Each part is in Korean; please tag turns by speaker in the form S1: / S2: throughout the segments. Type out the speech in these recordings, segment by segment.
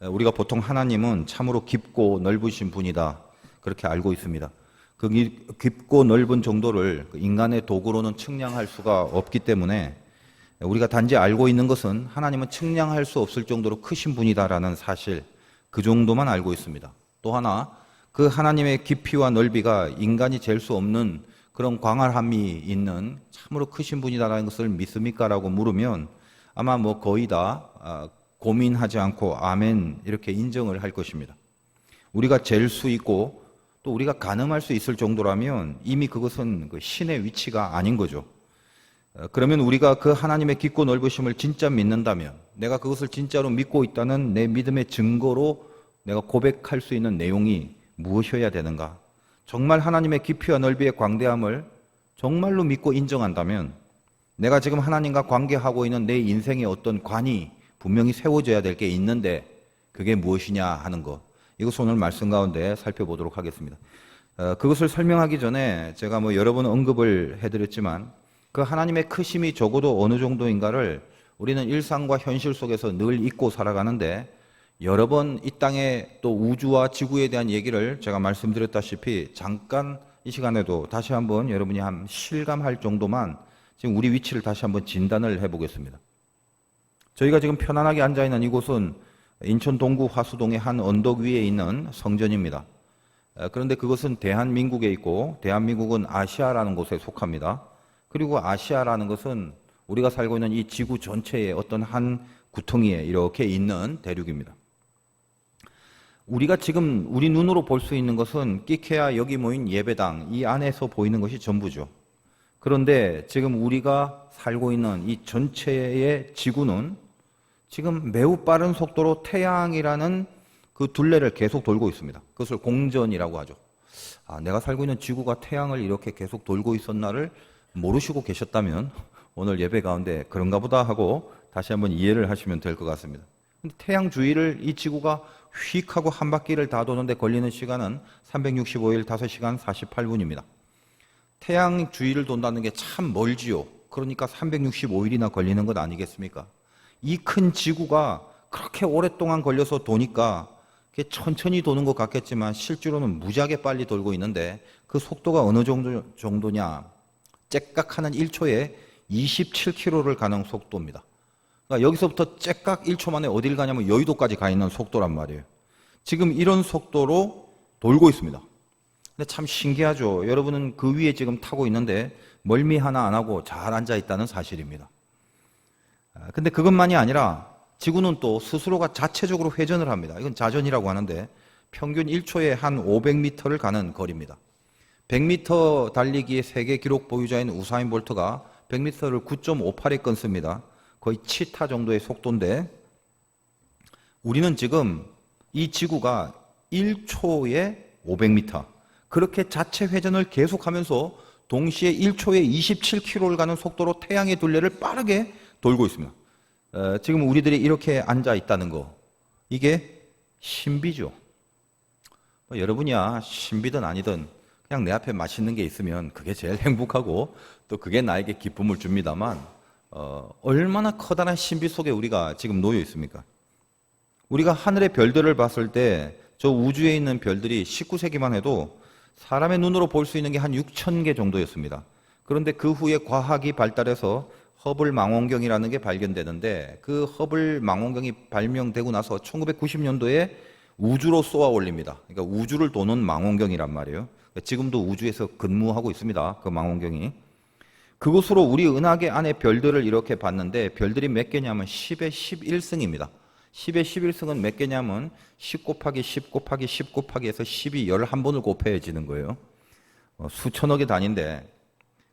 S1: 우리가 보통 하나님은 참으로 깊고 넓으신 분이다, 그렇게 알고 있습니다. 그 깊고 넓은 정도를 인간의 도구로는 측량할 수가 없기 때문에 우리가 단지 알고 있는 것은 하나님은 측량할 수 없을 정도로 크신 분이다라는 사실, 그 정도만 알고 있습니다. 또 하나, 그 하나님의 깊이와 넓이가 인간이 잴 수 없는 그런 광활함이 있는 참으로 크신 분이다라는 것을 믿습니까? 라고 물으면 아마 거의 다 고민하지 않고 아멘 이렇게 인정을 할 것입니다. 우리가 잴 수 있고 또 우리가 가늠할 수 있을 정도라면 이미 그것은 그 신의 위치가 아닌 거죠. 그러면 우리가 그 하나님의 깊고 넓으심을 진짜 믿는다면, 내가 그것을 진짜로 믿고 있다는 내 믿음의 증거로 내가 고백할 수 있는 내용이 무엇이어야 되는가? 정말 하나님의 깊이와 넓이의 광대함을 정말로 믿고 인정한다면 내가 지금 하나님과 관계하고 있는 내 인생의 어떤 관이 분명히 세워져야 될 게 있는데 그게 무엇이냐 하는 것, 이것을 오늘 말씀 가운데 살펴보도록 하겠습니다. 그것을 설명하기 전에 제가 여러 번 언급을 해드렸지만 그 하나님의 크심이 적어도 어느 정도인가를 우리는 일상과 현실 속에서 늘 잊고 살아가는데, 여러 번 이 땅에 또 우주와 지구에 대한 얘기를 제가 말씀드렸다시피 잠깐 이 시간에도 다시 한번 여러분이 한 실감할 정도만 지금 우리 위치를 다시 한번 진단을 해보겠습니다. 저희가 지금 편안하게 앉아있는 이곳은 인천 동구 화수동의 한 언덕 위에 있는 성전입니다. 그런데 그것은 대한민국에 있고 대한민국은 아시아라는 곳에 속합니다. 그리고 아시아라는 것은 우리가 살고 있는 이 지구 전체의 어떤 한 구덩이에 이렇게 있는 대륙입니다. 우리가 지금 우리 눈으로 볼 수 있는 것은 끼케야 여기 모인 예배당 이 안에서 보이는 것이 전부죠. 그런데 지금 우리가 살고 있는 이 전체의 지구는 지금 매우 빠른 속도로 태양이라는 그 둘레를 계속 돌고 있습니다. 그것을 공전이라고 하죠. 내가 살고 있는 지구가 태양을 이렇게 계속 돌고 있었나를 모르시고 계셨다면 오늘 예배 가운데 그런가 보다 하고 다시 한번 이해를 하시면 될 것 같습니다. 근데 태양 주위를 이 지구가 휙 하고 한 바퀴를 다 도는데 걸리는 시간은 365일 5시간 48분입니다. 태양 주위를 돈다는 게 참 멀지요. 그러니까 365일이나 걸리는 것 아니겠습니까? 이 큰 지구가 그렇게 오랫동안 걸려서 도니까 그게 천천히 도는 것 같겠지만 실제로는 무지하게 빨리 돌고 있는데 그 속도가 어느 정도냐? 째깍하는 1초에 27km를 가는 속도입니다. 그러니까 여기서부터 째깍 1초 만에 어딜 가냐면 여의도까지 가 있는 속도란 말이에요. 지금 이런 속도로 돌고 있습니다. 근데 참 신기하죠. 여러분은 그 위에 지금 타고 있는데 멀미 하나 안 하고 잘 앉아 있다는 사실입니다. 근데 그것만이 아니라 지구는 또 스스로가 자체적으로 회전을 합니다. 이건 자전이라고 하는데 평균 1초에 한 500m를 가는 거리입니다. 100m 달리기의 세계 기록 보유자인 우사인 볼트가 100m를 9.58에 끊습니다. 거의 치타 정도의 속도인데 우리는 지금 이 지구가 1초에 500m 그렇게 자체 회전을 계속하면서 동시에 1초에 27km를 가는 속도로 태양의 둘레를 빠르게 돌고 있습니다. 지금 우리들이 이렇게 앉아 있다는 거, 이게 신비죠. 여러분이야 신비든 아니든 그냥 내 앞에 맛있는 게 있으면 그게 제일 행복하고 또 그게 나에게 기쁨을 줍니다만 얼마나 커다란 신비 속에 우리가 지금 놓여 있습니까? 우리가 하늘의 별들을 봤을 때 저 우주에 있는 별들이 19세기만 해도 사람의 눈으로 볼 수 있는 게 한 6,000개 정도였습니다. 그런데 그 후에 과학이 발달해서 허블 망원경이라는 게 발견되는데 그 허블 망원경이 발명되고 나서 1990년도에 우주로 쏘아 올립니다. 그러니까 우주를 도는 망원경이란 말이에요. 지금도 우주에서 근무하고 있습니다. 그 망원경이. 그것으로 우리 은하계 안에 별들을 이렇게 봤는데 별들이 몇 개냐면 10의 11승입니다. 10의 11승은 몇 개냐면 10 곱하기 10 곱하기 10 곱하기 해서 10이 11번을 곱해지는 거예요. 수천억의 단위인데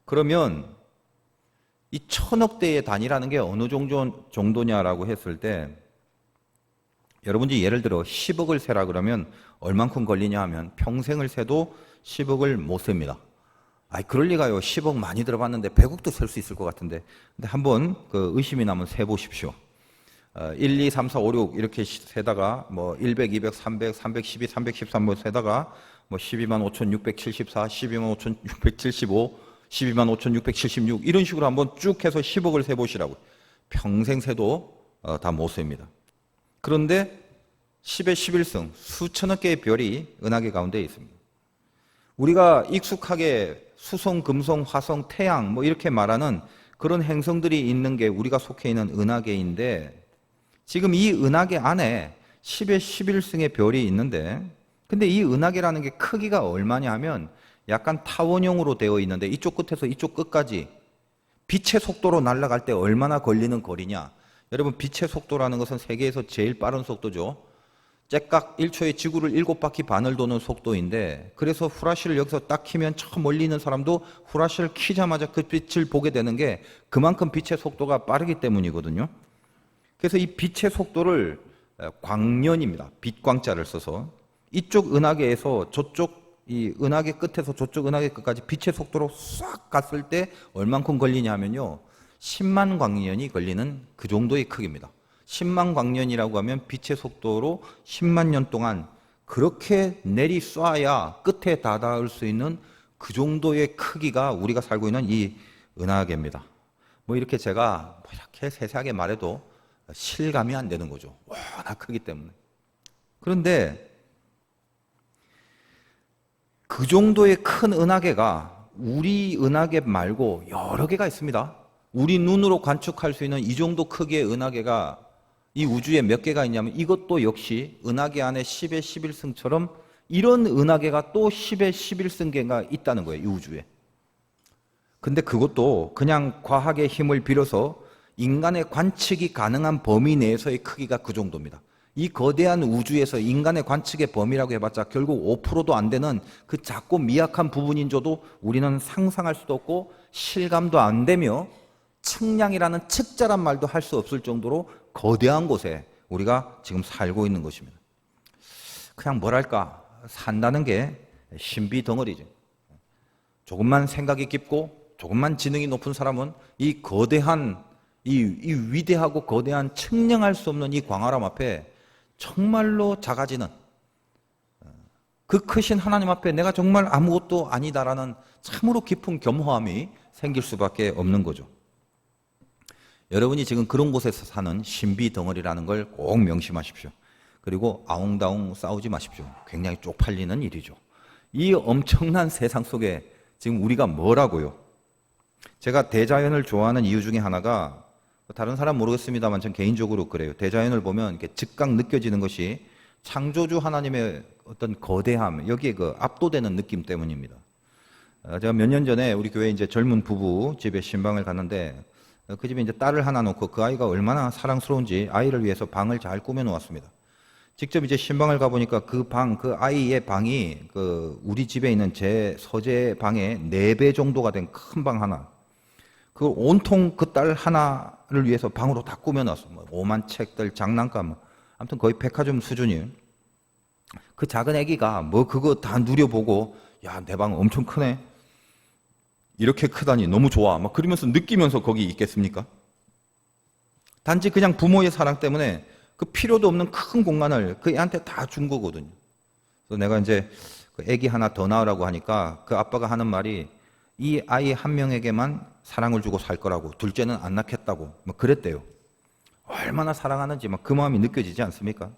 S1: 그러면 이 천억 대의 단위라는 게 어느 정도냐라고 했을 때 여러분이 예를 들어 10억을 세라 그러면 얼만큼 걸리냐 하면 평생을 세도 10억을 못 셉니다. 그럴 리가요. 10억 많이 들어봤는데 100억도 셀 수 있을 것 같은데. 근데 한번 의심이 나면 세보십시오. 1, 2, 3, 4, 5, 6 이렇게 세다가 100, 200, 300, 312, 313 세다가 12만 5,674, 12만 5,675, 12만 5,676 이런 식으로 한번 쭉 해서 10억을 세보시라고요. 평생 세도 다 못 셉니다. 그런데 10의 11승, 수천억 개의 별이 은하계 가운데 있습니다. 우리가 익숙하게 수성, 금성, 화성, 태양 뭐 이렇게 말하는 그런 행성들이 있는 게 우리가 속해 있는 은하계인데, 지금 이 은하계 안에 10의 11승의 별이 있는데, 근데 이 은하계라는 게 크기가 얼마냐 하면 약간 타원형으로 되어 있는데, 이쪽 끝에서 이쪽 끝까지 빛의 속도로 날아갈 때 얼마나 걸리는 거리냐. 여러분, 빛의 속도라는 것은 세계에서 제일 빠른 속도죠. 째깍 1초에 지구를 7바퀴 반을 도는 속도인데, 그래서 후라시를 여기서 딱 키면 저 멀리 있는 사람도 후라시를 키자마자 그 빛을 보게 되는 게 그만큼 빛의 속도가 빠르기 때문이거든요. 그래서 이 빛의 속도를 광년입니다. 빛광자를 써서 이쪽 은하계에서 저쪽 이 은하계 끝에서 저쪽 은하계 끝까지 빛의 속도로 싹 갔을 때 얼만큼 걸리냐 하면요, 10만 광년이 걸리는 그 정도의 크기입니다. 10만 광년이라고 하면 빛의 속도로 10만 년 동안 그렇게 내리 쏴야 끝에 다다를 수 있는 그 정도의 크기가 우리가 살고 있는 이 은하계입니다. 뭐 이렇게 제가 이렇게 세세하게 말해도 실감이 안 되는 거죠. 워낙 크기 때문에. 그런데 그 정도의 큰 은하계가 우리 은하계 말고 여러 개가 있습니다. 우리 눈으로 관측할 수 있는 이 정도 크기의 은하계가 이 우주에 몇 개가 있냐면, 이것도 역시 은하계 안에 10의 11승처럼 이런 은하계가 또 10의 11승계가 있다는 거예요, 이 우주에. 근데 그것도 그냥 과학의 힘을 빌어서 인간의 관측이 가능한 범위 내에서의 크기가 그 정도입니다. 이 거대한 우주에서 인간의 관측의 범위라고 해봤자 결국 5%도 안 되는 그 작고 미약한 부분인저도 우리는 상상할 수도 없고 실감도 안 되며 측량이라는 측자란 말도 할 수 없을 정도로 거대한 곳에 우리가 지금 살고 있는 것입니다. 그냥 뭐랄까, 산다는 게 신비 덩어리죠. 조금만 생각이 깊고 조금만 지능이 높은 사람은 이 거대한 이 위대하고 거대한 측량할 수 없는 이 광활함 앞에 정말로 작아지는, 그 크신 하나님 앞에 내가 정말 아무것도 아니다라는 참으로 깊은 겸허함이 생길 수밖에 없는 거죠. 여러분이 지금 그런 곳에서 사는 신비 덩어리라는 걸 꼭 명심하십시오. 그리고 아웅다웅 싸우지 마십시오. 굉장히 쪽팔리는 일이죠. 이 엄청난 세상 속에 지금 우리가 뭐라고요? 제가 대자연을 좋아하는 이유 중에 하나가, 다른 사람 모르겠습니다만 전 개인적으로 그래요. 대자연을 보면 이렇게 즉각 느껴지는 것이 창조주 하나님의 어떤 거대함, 여기에 그 압도되는 느낌 때문입니다. 제가 몇 년 전에 우리 교회 이제 젊은 부부 집에 신방을 갔는데, 그 집에 이제 딸을 하나 놓고 그 아이가 얼마나 사랑스러운지 아이를 위해서 방을 잘 꾸며 놓았습니다. 직접 이제 신방을 가보니까 그 아이의 방이 그 우리 집에 있는 제 서재 방의 4배 정도가 된 큰 방 하나. 그 온통 그 딸 하나를 위해서 방으로 다 꾸며 놨어요. 뭐 오만 책들, 장난감, 아무튼 거의 백화점 수준이에요. 그 작은 아기가 뭐 그거 다 누려보고, 야, 내 방 엄청 크네. 이렇게 크다니 너무 좋아. 막 그러면서 느끼면서 거기 있겠습니까? 단지 그냥 부모의 사랑 때문에 그 필요도 없는 큰 공간을 그 애한테 다 준 거거든요. 그래서 내가 이제 그 애기 하나 더 낳으라고 하니까 그 아빠가 하는 말이, 이 아이 한 명에게만 사랑을 주고 살 거라고, 둘째는 안 낳겠다고 뭐 그랬대요. 얼마나 사랑하는지 막 그 마음이 느껴지지 않습니까?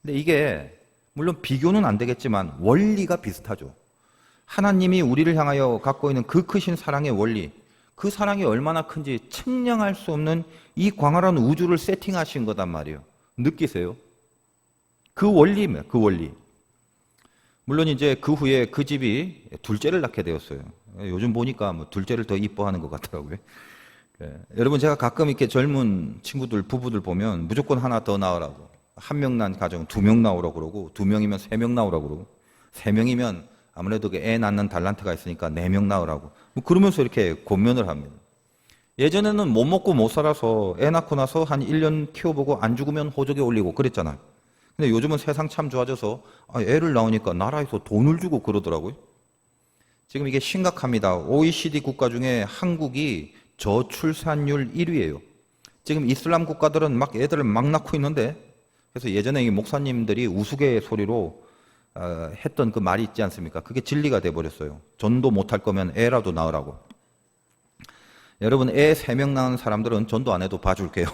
S1: 근데 이게 물론 비교는 안 되겠지만 원리가 비슷하죠. 하나님이 우리를 향하여 갖고 있는 그 크신 사랑의 원리, 그 사랑이 얼마나 큰지 측량할 수 없는 이 광활한 우주를 세팅하신 거단 말이에요. 느끼세요? 그 원리입니다. 그 원리. 물론 이제 그 후에 그 집이 둘째를 낳게 되었어요. 요즘 보니까 뭐 둘째를 더 이뻐하는 것 같더라고요. 여러분, 제가 가끔 이렇게 젊은 친구들, 부부들 보면 무조건 하나 더 낳으라고. 한 명 낳은 가정 2명 낳으라고 그러고, 2명이면 3명 낳으라고 그러고, 3명이면 아무래도 애 낳는 달란트가 있으니까 4명 낳으라고. 뭐 그러면서 이렇게 권면을 합니다. 예전에는 못 먹고 못 살아서 애 낳고 나서 한 1년 키워보고 안 죽으면 호적에 올리고 그랬잖아요. 근데 요즘은 세상 참 좋아져서 애를 낳으니까 나라에서 돈을 주고 그러더라고요. 지금 이게 심각합니다. OECD 국가 중에 한국이 저출산율 1위예요. 지금 이슬람 국가들은 막 애들을 막 낳고 있는데, 그래서 예전에 이 목사님들이 우스갯소리로 했던 그 말이 있지 않습니까? 그게 진리가 돼버렸어요. 전도 못할 거면 애라도 낳으라고. 여러분, 애 3명 낳은 사람들은 전도 안 해도 봐줄게요.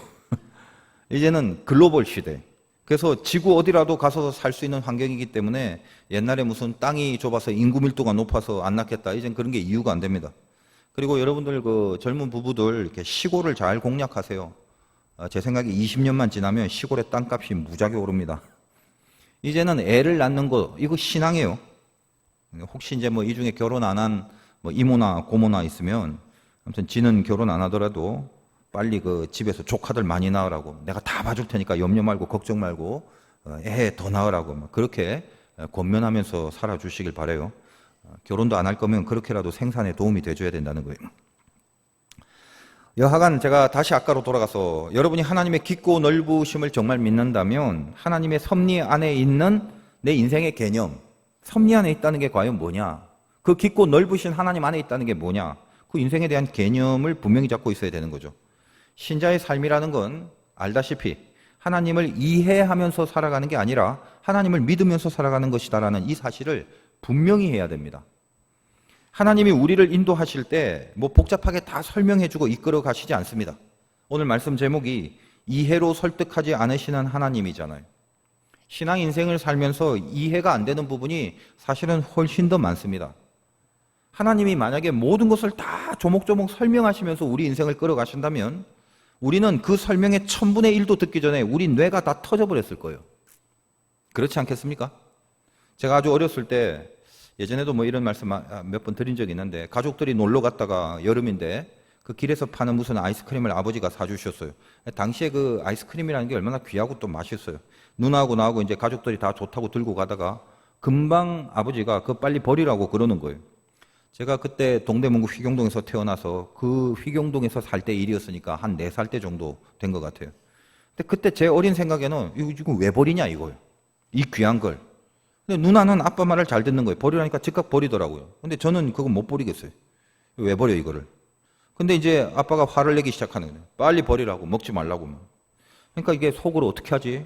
S1: 이제는 글로벌 시대, 그래서 지구 어디라도 가서 살 수 있는 환경이기 때문에 옛날에 무슨 땅이 좁아서 인구 밀도가 높아서 안 낳겠다. 이젠 그런 게 이유가 안 됩니다. 그리고 여러분들 그 젊은 부부들 이렇게 시골을 잘 공략하세요. 제 생각에 20년만 지나면 시골의 땅값이 무지하게 오릅니다. 이제는 애를 낳는 거 이거 신앙이에요. 혹시 이제 뭐 이 중에 결혼 안 한 뭐 이모나 고모나 있으면 아무튼 지는 결혼 안 하더라도 빨리 그 집에서 조카들 많이 낳으라고 내가 다 봐줄 테니까 염려 말고 걱정 말고 애 더 낳으라고 뭐 그렇게 권면하면서 살아주시길 바래요. 결혼도 안 할 거면 그렇게라도 생산에 도움이 돼줘야 된다는 거예요. 여하간 제가 다시 아까로 돌아가서 여러분이 하나님의 깊고 넓으심을 정말 믿는다면 하나님의 섭리 안에 있는 내 인생의 개념, 섭리 안에 있다는 게 과연 뭐냐? 그 깊고 넓으신 하나님 안에 있다는 게 뭐냐? 그 인생에 대한 개념을 분명히 잡고 있어야 되는 거죠. 신자의 삶이라는 건 알다시피 하나님을 이해하면서 살아가는 게 아니라 하나님을 믿으면서 살아가는 것이다라는 이 사실을 분명히 해야 됩니다. 하나님이 우리를 인도하실 때 뭐 복잡하게 다 설명해주고 이끌어 가시지 않습니다. 오늘 말씀 제목이 이해로 설득하지 않으시는 하나님이잖아요. 신앙 인생을 살면서 이해가 안 되는 부분이 사실은 훨씬 더 많습니다. 하나님이 만약에 모든 것을 다 조목조목 설명하시면서 우리 인생을 끌어가신다면 우리는 그 설명의 1000분의 1도 듣기 전에 우리 뇌가 다 터져버렸을 거예요. 그렇지 않겠습니까? 제가 아주 어렸을 때 예전에도 뭐 이런 말씀 몇 번 드린 적이 있는데 가족들이 놀러 갔다가 여름인데 그 길에서 파는 무슨 아이스크림을 아버지가 사주셨어요. 당시에 그 아이스크림이라는 게 얼마나 귀하고 또 맛있어요. 누나하고 나하고 이제 가족들이 다 좋다고 들고 가다가 금방 아버지가 그거 빨리 버리라고 그러는 거예요. 제가 그때 동대문구 휘경동에서 태어나서 그 휘경동에서 살 때 일이었으니까 한 4살 때 정도 된 것 같아요. 근데 그때 제 어린 생각에는 이거 지금 왜 버리냐 이거예요. 이 귀한 걸. 근데 누나는 아빠 말을 잘 듣는 거예요. 버리라니까 즉각 버리더라고요. 근데 저는 그거 못 버리겠어요. 왜 버려 이거를. 근데 이제 아빠가 화를 내기 시작하는 거예요. 빨리 버리라고 먹지 말라고. 그러니까 이게 속으로 어떻게 하지?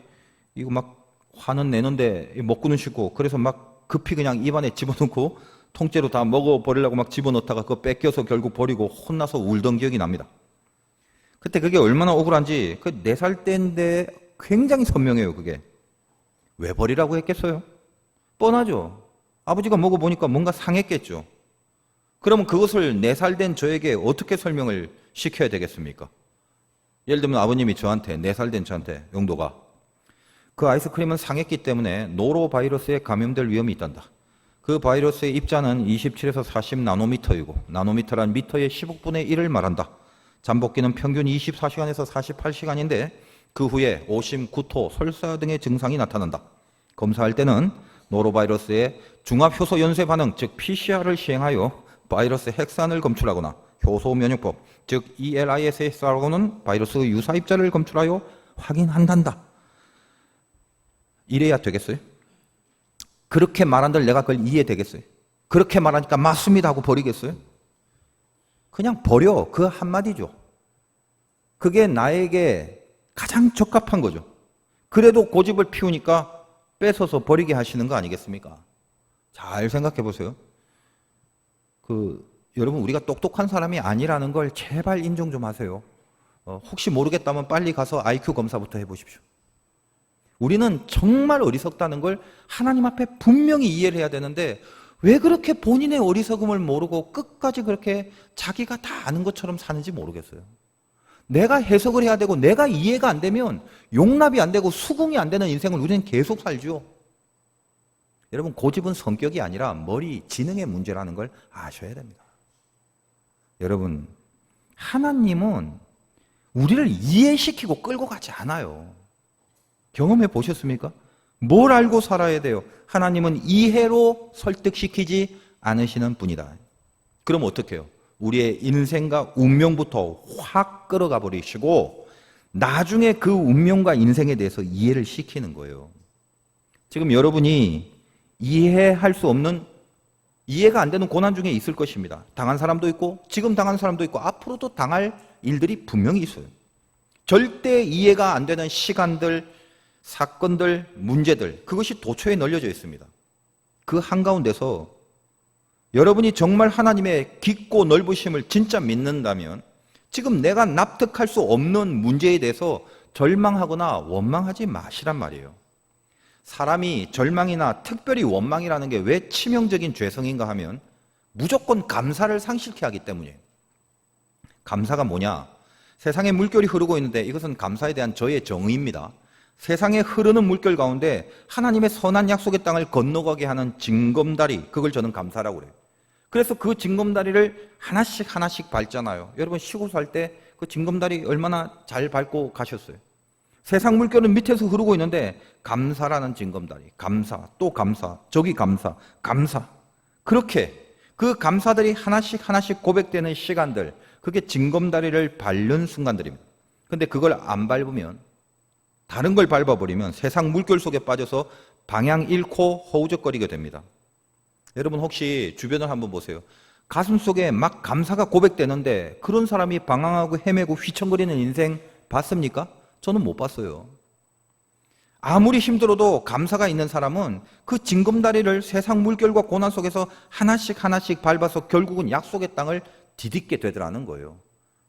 S1: 이거 막 화는 내는데 먹고는 싶고 그래서 막 급히 그냥 입안에 집어넣고 통째로 다 먹어버리려고 막 집어넣다가 그거 뺏겨서 결국 버리고 혼나서 울던 기억이 납니다. 그때 그게 얼마나 억울한지 그 4살 때인데 굉장히 선명해요. 그게 왜 버리라고 했겠어요? 뻔하죠. 아버지가 먹어보니까 뭔가 상했겠죠. 그러면 그것을 4살 된 저에게 어떻게 설명을 시켜야 되겠습니까? 예를 들면 아버님이 저한테 4살 된 저한테 용도가 그 아이스크림은 상했기 때문에 노로바이러스에 감염될 위험이 있단다. 그 바이러스의 입자는 27에서 40 나노미터이고 나노미터란 미터의 10억분의 1을 말한다. 잠복기는 평균 24시간에서 48시간인데 그 후에 오심, 구토, 설사 등의 증상이 나타난다. 검사할 때는 노로바이러스의 중합효소 연쇄 반응, 즉 PCR을 시행하여 바이러스 핵산을 검출하거나 효소 면역법, 즉 ELISA라고는 바이러스 유사 입자를 검출하여 확인한단다. 이래야 되겠어요? 그렇게 말한들 내가 그걸 이해되겠어요? 그렇게 말하니까 맞습니다 하고 버리겠어요? 그냥 버려. 그 한마디죠. 그게 나에게 가장 적합한 거죠. 그래도 고집을 피우니까 뺏어서 버리게 하시는 거 아니겠습니까? 잘 생각해 보세요. 여러분 우리가 똑똑한 사람이 아니라는 걸 제발 인정 좀 하세요. 혹시 모르겠다면 빨리 가서 IQ 검사부터 해보십시오. 우리는 정말 어리석다는 걸 하나님 앞에 분명히 이해를 해야 되는데 왜 그렇게 본인의 어리석음을 모르고 끝까지 그렇게 자기가 다 아는 것처럼 사는지 모르겠어요. 내가 해석을 해야 되고 내가 이해가 안 되면 용납이 안 되고 수긍이 안 되는 인생을 우리는 계속 살죠. 여러분 고집은 성격이 아니라 머리, 지능의 문제라는 걸 아셔야 됩니다. 여러분 하나님은 우리를 이해시키고 끌고 가지 않아요. 경험해 보셨습니까? 뭘 알고 살아야 돼요? 하나님은 이해로 설득시키지 않으시는 분이다. 그럼 어떻게 해요? 우리의 인생과 운명부터 확 끌어가 버리시고 나중에 그 운명과 인생에 대해서 이해를 시키는 거예요. 지금 여러분이 이해할 수 없는 이해가 안 되는 고난 중에 있을 것입니다. 당한 사람도 있고 지금 당한 사람도 있고 앞으로도 당할 일들이 분명히 있어요. 절대 이해가 안 되는 시간들, 사건들, 문제들 그것이 도처에 널려져 있습니다. 그 한가운데서 여러분이 정말 하나님의 깊고 넓으심을 진짜 믿는다면 지금 내가 납득할 수 없는 문제에 대해서 절망하거나 원망하지 마시란 말이에요. 사람이 절망이나 특별히 원망이라는 게 왜 치명적인 죄성인가 하면 무조건 감사를 상실케 하기 때문이에요. 감사가 뭐냐? 세상에 물결이 흐르고 있는데 이것은 감사에 대한 저의 정의입니다. 세상에 흐르는 물결 가운데 하나님의 선한 약속의 땅을 건너가게 하는 징검다리, 그걸 저는 감사라고 그래요. 그래서 그 징검다리를 하나씩 하나씩 밟잖아요. 여러분 시골 살 때 그 징검다리 얼마나 잘 밟고 가셨어요? 세상 물결은 밑에서 흐르고 있는데 감사라는 징검다리, 감사, 또 감사, 저기 감사, 감사. 그렇게 그 감사들이 하나씩 하나씩 고백되는 시간들, 그게 징검다리를 밟는 순간들입니다. 근데 그걸 안 밟으면, 다른 걸 밟아버리면 세상 물결 속에 빠져서 방향 잃고 허우적거리게 됩니다. 여러분 혹시 주변을 한번 보세요. 가슴 속에 막 감사가 고백되는데 그런 사람이 방황하고 헤매고 휘청거리는 인생 봤습니까? 저는 못 봤어요. 아무리 힘들어도 감사가 있는 사람은 그 징검다리를 세상 물결과 고난 속에서 하나씩 하나씩 밟아서 결국은 약속의 땅을 디딛게 되더라는 거예요.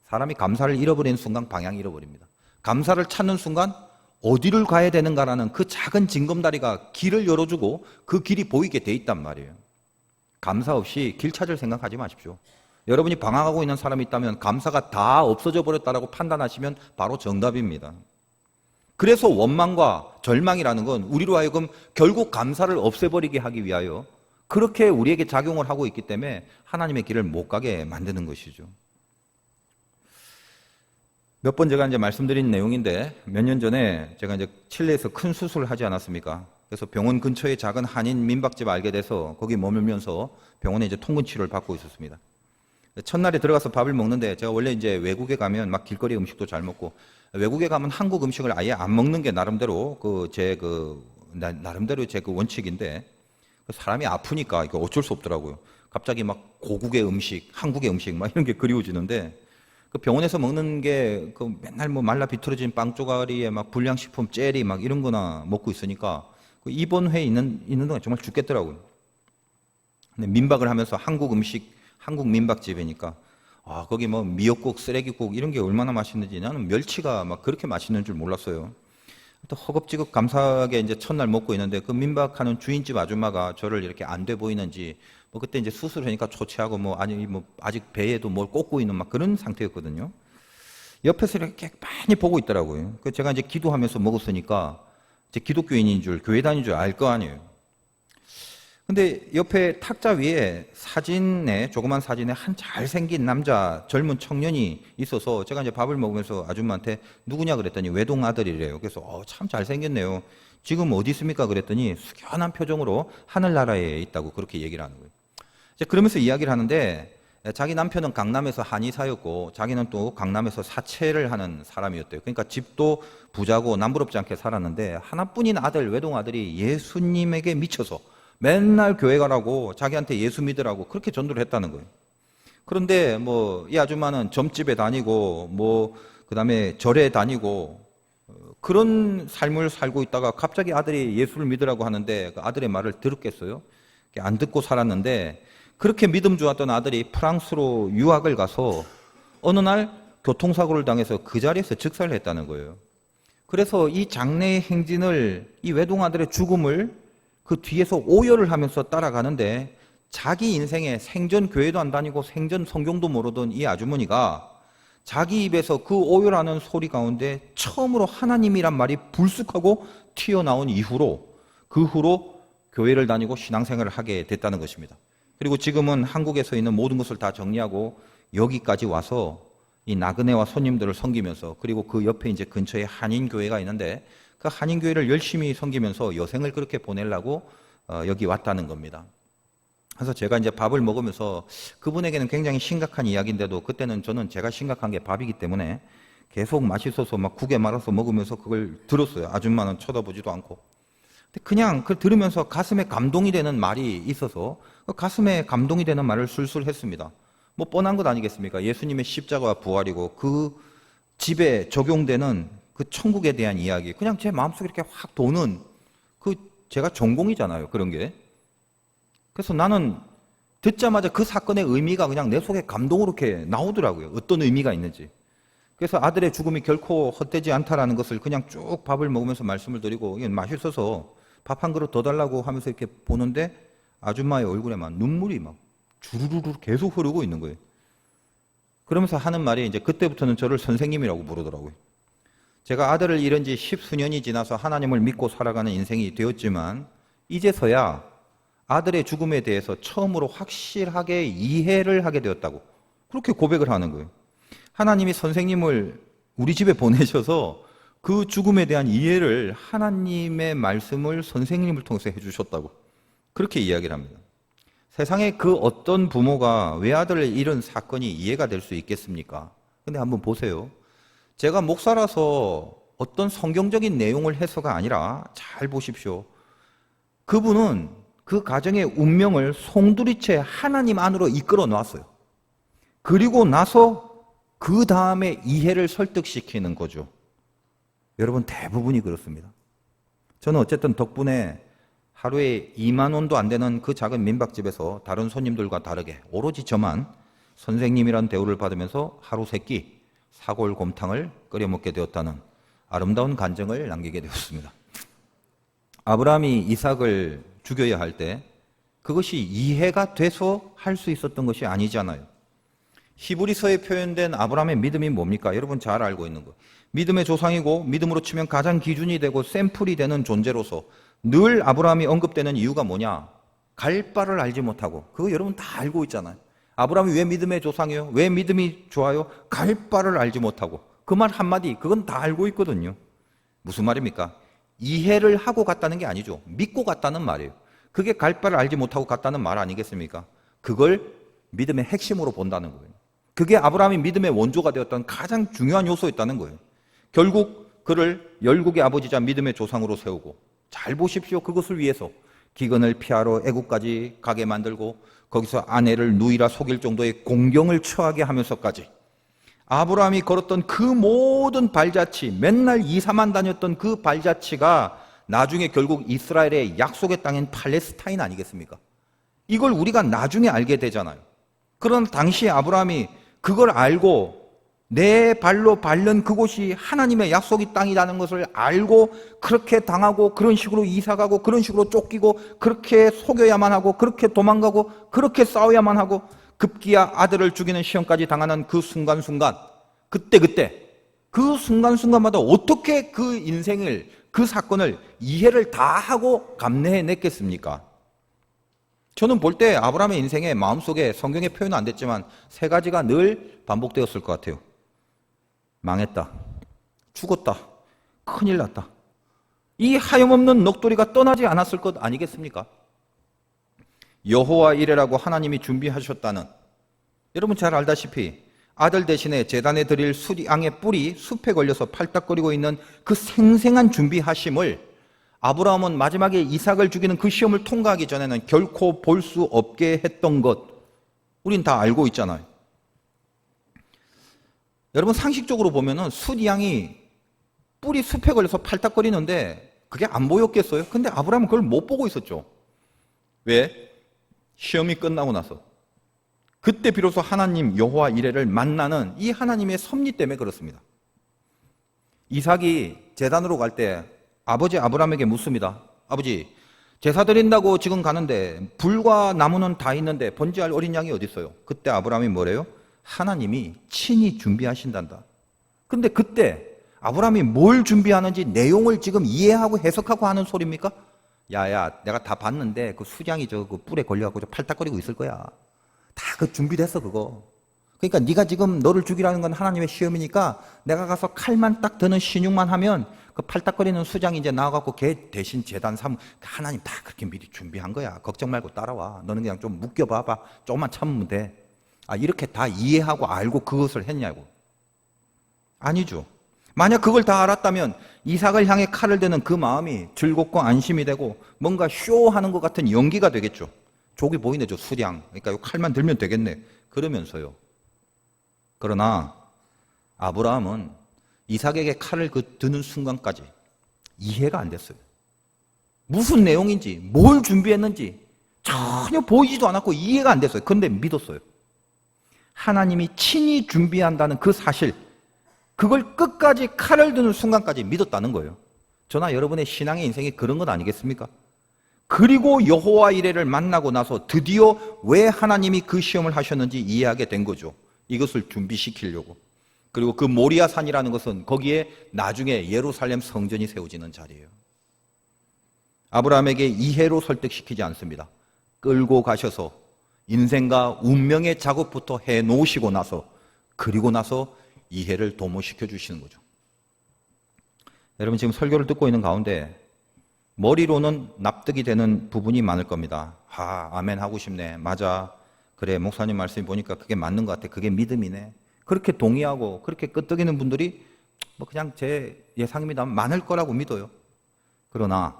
S1: 사람이 감사를 잃어버리는 순간 방향 잃어버립니다. 감사를 찾는 순간 어디를 가야 되는가라는 그 작은 징검다리가 길을 열어주고 그 길이 보이게 돼 있단 말이에요. 감사 없이 길 찾을 생각하지 마십시오. 여러분이 방황하고 있는 사람이 있다면 감사가 다 없어져 버렸다라고 판단하시면 바로 정답입니다. 그래서 원망과 절망이라는 건 우리로 하여금 결국 감사를 없애버리게 하기 위하여 그렇게 우리에게 작용을 하고 있기 때문에 하나님의 길을 못 가게 만드는 것이죠. 몇 번 제가 이제 말씀드린 내용인데 몇 년 전에 제가 이제 칠레에서 큰 수술을 하지 않았습니까? 그래서 병원 근처에 작은 한인 민박집 알게 돼서 거기 머물면서 병원에 이제 통근 치료를 받고 있었습니다. 첫날에 들어가서 밥을 먹는데 제가 원래 이제 외국에 가면 막 길거리 음식도 잘 먹고 외국에 가면 한국 음식을 아예 안 먹는 게 나름대로 나름대로 제 그 원칙인데 사람이 아프니까 이거 어쩔 수 없더라고요. 갑자기 막 고국의 음식, 한국의 음식 막 이런 게 그리워지는데 그 병원에서 먹는 게 그 맨날 뭐 말라 비틀어진 빵 쪼가리에 막 불량식품 젤리 막 이런 거나 먹고 있으니까 그 입원회에 있는 동안 정말 죽겠더라고요. 근데 민박을 하면서 한국 음식, 한국 민박집이니까 거기 뭐 미역국, 쓰레기국 이런 게 얼마나 맛있는지 나는 멸치가 막 그렇게 맛있는 줄 몰랐어요. 또 허겁지겁 감사하게 이제 첫날 먹고 있는데 그 민박하는 주인집 아줌마가 저를 이렇게 안 돼 보이는지 뭐 그때 이제 수술하니까 초췌하고 아직 배에도 뭘 꽂고 있는 막 그런 상태였거든요. 옆에서 이렇게 많이 보고 있더라고요. 그 제가 이제 기도하면서 먹었으니까 제 기독교인인 줄, 교회 다닌 줄 알 거 아니에요. 근데 옆에 탁자 위에 조그만 사진에 한 잘생긴 남자, 젊은 청년이 있어서 제가 이제 밥을 먹으면서 아줌마한테 누구냐 그랬더니 외동 아들이래요. 그래서 참 잘생겼네요. 지금 어디 있습니까? 그랬더니 숙연한 표정으로 하늘나라에 있다고 그렇게 얘기를 하는 거예요. 이제 그러면서 이야기를 하는데 자기 남편은 강남에서 한의사였고 자기는 또 강남에서 사채를 하는 사람이었대요. 그러니까 집도 부자고 남부럽지 않게 살았는데 하나뿐인 아들, 외동 아들이 예수님에게 미쳐서 맨날 교회 가라고 자기한테 예수 믿으라고 그렇게 전도를 했다는 거예요. 그런데 이 아줌마는 점집에 다니고 그다음에 절에 다니고 그런 삶을 살고 있다가 갑자기 아들이 예수를 믿으라고 하는데 그 아들의 말을 들었겠어요? 안 듣고 살았는데 그렇게 믿음 좋았던 아들이 프랑스로 유학을 가서 어느 날 교통사고를 당해서 그 자리에서 즉사를 했다는 거예요. 그래서 이 장래의 행진을, 이 외동아들의 죽음을 그 뒤에서 오열을 하면서 따라가는데 자기 인생에 생전 교회도 안 다니고 생전 성경도 모르던 이 아주머니가 자기 입에서 그 오열하는 소리 가운데 처음으로 하나님이란 말이 불쑥하고 튀어나온 그 후로 교회를 다니고 신앙생활을 하게 됐다는 것입니다. 그리고 지금은 한국에서 있는 모든 것을 다 정리하고 여기까지 와서 이 나그네와 손님들을 섬기면서 그리고 그 옆에 이제 근처에 한인교회가 있는데 그 한인교회를 열심히 섬기면서 여생을 그렇게 보내려고 여기 왔다는 겁니다. 그래서 제가 이제 밥을 먹으면서 그분에게는 굉장히 심각한 이야기인데도 그때는 저는 제가 심각한 게 밥이기 때문에 계속 맛있어서 막 국에 말아서 먹으면서 그걸 들었어요. 아줌마는 쳐다보지도 않고. 근데 그냥 그걸 들으면서 가슴에 감동이 되는 말이 있어서 그 가슴에 감동이 되는 말을 술술 했습니다. 뻔한 것 아니겠습니까? 예수님의 십자가와 부활이고 그 집에 적용되는 그 천국에 대한 이야기. 그냥 제 마음속에 이렇게 확 도는 제가 전공이잖아요. 그런 게. 그래서 나는 듣자마자 그 사건의 의미가 그냥 내 속에 감동으로 이렇게 나오더라고요. 어떤 의미가 있는지. 그래서 아들의 죽음이 결코 헛되지 않다라는 것을 그냥 쭉 밥을 먹으면서 말씀을 드리고, 이건 맛있어서 밥 한 그릇 더 달라고 하면서 이렇게 보는데 아줌마의 얼굴에 막 눈물이 막 주르르르 계속 흐르고 있는 거예요. 그러면서 하는 말이 이제 그때부터는 저를 선생님이라고 부르더라고요. 제가 아들을 잃은 지 10수년이 지나서 하나님을 믿고 살아가는 인생이 되었지만 이제서야 아들의 죽음에 대해서 처음으로 확실하게 이해를 하게 되었다고 그렇게 고백을 하는 거예요. 하나님이 선생님을 우리 집에 보내셔서 그 죽음에 대한 이해를 하나님의 말씀을 선생님을 통해서 해주셨다고 그렇게 이야기를 합니다. 세상에 그 어떤 부모가 외아들을 잃은 사건이 이해가 될 수 있겠습니까? 근데 한번 보세요. 제가 목사라서 어떤 성경적인 내용을 해서가 아니라 잘 보십시오. 그분은 그 가정의 운명을 송두리째 하나님 안으로 이끌어 놨어요. 그리고 나서 그 다음에 이해를 설득시키는 거죠. 여러분 대부분이 그렇습니다. 저는 어쨌든 덕분에 하루에 2만 원도 안 되는 그 작은 민박집에서 다른 손님들과 다르게 오로지 저만 선생님이란 대우를 받으면서 하루 세 끼 사골곰탕을 끓여 먹게 되었다는 아름다운 간증을 남기게 되었습니다. 아브라함이 이삭을 죽여야 할 때 그것이 이해가 돼서 할 수 있었던 것이 아니잖아요. 히브리서에 표현된 아브라함의 믿음이 뭡니까? 여러분 잘 알고 있는 거. 믿음의 조상이고 믿음으로 치면 가장 기준이 되고 샘플이 되는 존재로서 늘 아브라함이 언급되는 이유가 뭐냐? 갈 바를 알지 못하고. 그거 여러분 다 알고 있잖아요. 아브라함이 왜 믿음의 조상이에요? 왜 믿음이 좋아요? 갈 바를 알지 못하고. 그 말 한마디 그건 다 알고 있거든요. 무슨 말입니까? 이해를 하고 갔다는 게 아니죠. 믿고 갔다는 말이에요. 그게 갈 바를 알지 못하고 갔다는 말 아니겠습니까? 그걸 믿음의 핵심으로 본다는 거예요. 그게 아브라함이 믿음의 원조가 되었던 가장 중요한 요소였다는 거예요. 결국 그를 열국의 아버지자 믿음의 조상으로 세우고, 잘 보십시오. 그것을 위해서 기근을 피하러 애국까지 가게 만들고 거기서 아내를 누이라 속일 정도의 공경을 처하게 하면서까지 아브라함이 걸었던 그 모든 발자취, 맨날 2, 3만 다녔던 그 발자취가 나중에 결국 이스라엘의 약속의 땅인 팔레스타인 아니겠습니까? 이걸 우리가 나중에 알게 되잖아요. 그런 당시에 아브라함이 그걸 알고 내 발로 밟는 그곳이 하나님의 약속의 땅이라는 것을 알고 그렇게 당하고 그런 식으로 이사가고 그런 식으로 쫓기고 그렇게 속여야만 하고 그렇게 도망가고 그렇게 싸워야만 하고 급기야 아들을 죽이는 시험까지 당하는 그 순간순간 그때 그 순간순간마다 어떻게 그 인생을 그 사건을 이해를 다 하고 감내해냈겠습니까? 저는 볼 때 아브라함의 인생에 마음속에 성경에 표현은 안 됐지만 세 가지가 늘 반복되었을 것 같아요. 망했다. 죽었다. 큰일 났다. 이 하염없는 넋두리가 떠나지 않았을 것 아니겠습니까? 여호와 이레라고 하나님이 준비하셨다는, 여러분 잘 알다시피 아들 대신에 제단에 드릴 수양의 뿔이 숲에 걸려서 팔딱거리고 있는 그 생생한 준비하심을 아브라함은 마지막에 이삭을 죽이는 그 시험을 통과하기 전에는 결코 볼 수 없게 했던 것, 우린 다 알고 있잖아요. 여러분 상식적으로 보면은 숫양이 뿔이 숲에 걸려서 팔딱거리는데 그게 안 보였겠어요? 근데 아브라함은 그걸 못 보고 있었죠. 왜? 시험이 끝나고 나서 그때 비로소 하나님 여호와 이레를 만나는 이 하나님의 섭리 때문에 그렇습니다. 이삭이 제단으로 갈 때 아버지 아브라함에게 묻습니다. 아버지, 제사 드린다고 지금 가는데 불과 나무는 다 있는데 번제할 어린 양이 어디 있어요? 그때 아브라함이 뭐래요? 하나님이 친히 준비하신단다. 근데 그때 아브라함이 뭘 준비하는지 내용을 지금 이해하고 해석하고 하는 소리입니까? 야야, 내가 다 봤는데 그 수량이 저 그 뿔에 걸려갖고 저 팔딱거리고 있을 거야. 다 그 준비됐어 그거. 그러니까 네가 지금 너를 죽이라는 건 하나님의 시험이니까 내가 가서 칼만 딱 드는 신용만 하면 그 팔딱거리는 수장이 이제 나와갖고 걔 대신 제단 삼, 하나님 다 그렇게 미리 준비한 거야. 걱정 말고 따라와. 너는 그냥 좀 묶여봐봐. 조금만 참으면 돼. 아, 이렇게 다 이해하고 알고 그것을 했냐고. 아니죠. 만약 그걸 다 알았다면 이삭을 향해 칼을 드는 그 마음이 즐겁고 안심이 되고 뭔가 쇼하는 것 같은 연기가 되겠죠. 저기 보이네, 저 수량. 그러니까 이 칼만 들면 되겠네. 그러면서요. 그러나 아브라함은 이삭에게 칼을 드는 순간까지 이해가 안 됐어요. 무슨 내용인지, 뭘 준비했는지 전혀 보이지도 않았고 이해가 안 됐어요. 그런데 믿었어요. 하나님이 친히 준비한다는 그 사실, 그걸 끝까지 칼을 드는 순간까지 믿었다는 거예요. 저나 여러분의 신앙의 인생이 그런 것 아니겠습니까? 그리고 여호와 이레를 만나고 나서 드디어 왜 하나님이 그 시험을 하셨는지 이해하게 된 거죠. 이것을 준비시키려고. 그리고 그 모리아 산이라는 것은 거기에 나중에 예루살렘 성전이 세워지는 자리예요. 아브라함에게 이해로 설득시키지 않습니다. 끌고 가셔서 인생과 운명의 작업부터 해 놓으시고 나서 그리고 나서 이해를 도모시켜 주시는 거죠. 여러분 지금 설교를 듣고 있는 가운데 머리로는 납득이 되는 부분이 많을 겁니다. 아멘 하고 싶네. 맞아. 그래, 목사님 말씀 보니까 그게 맞는 것 같아. 그게 믿음이네. 그렇게 동의하고 그렇게 끄떡이는 분들이 그냥 제 예상입니다. 많을 거라고 믿어요. 그러나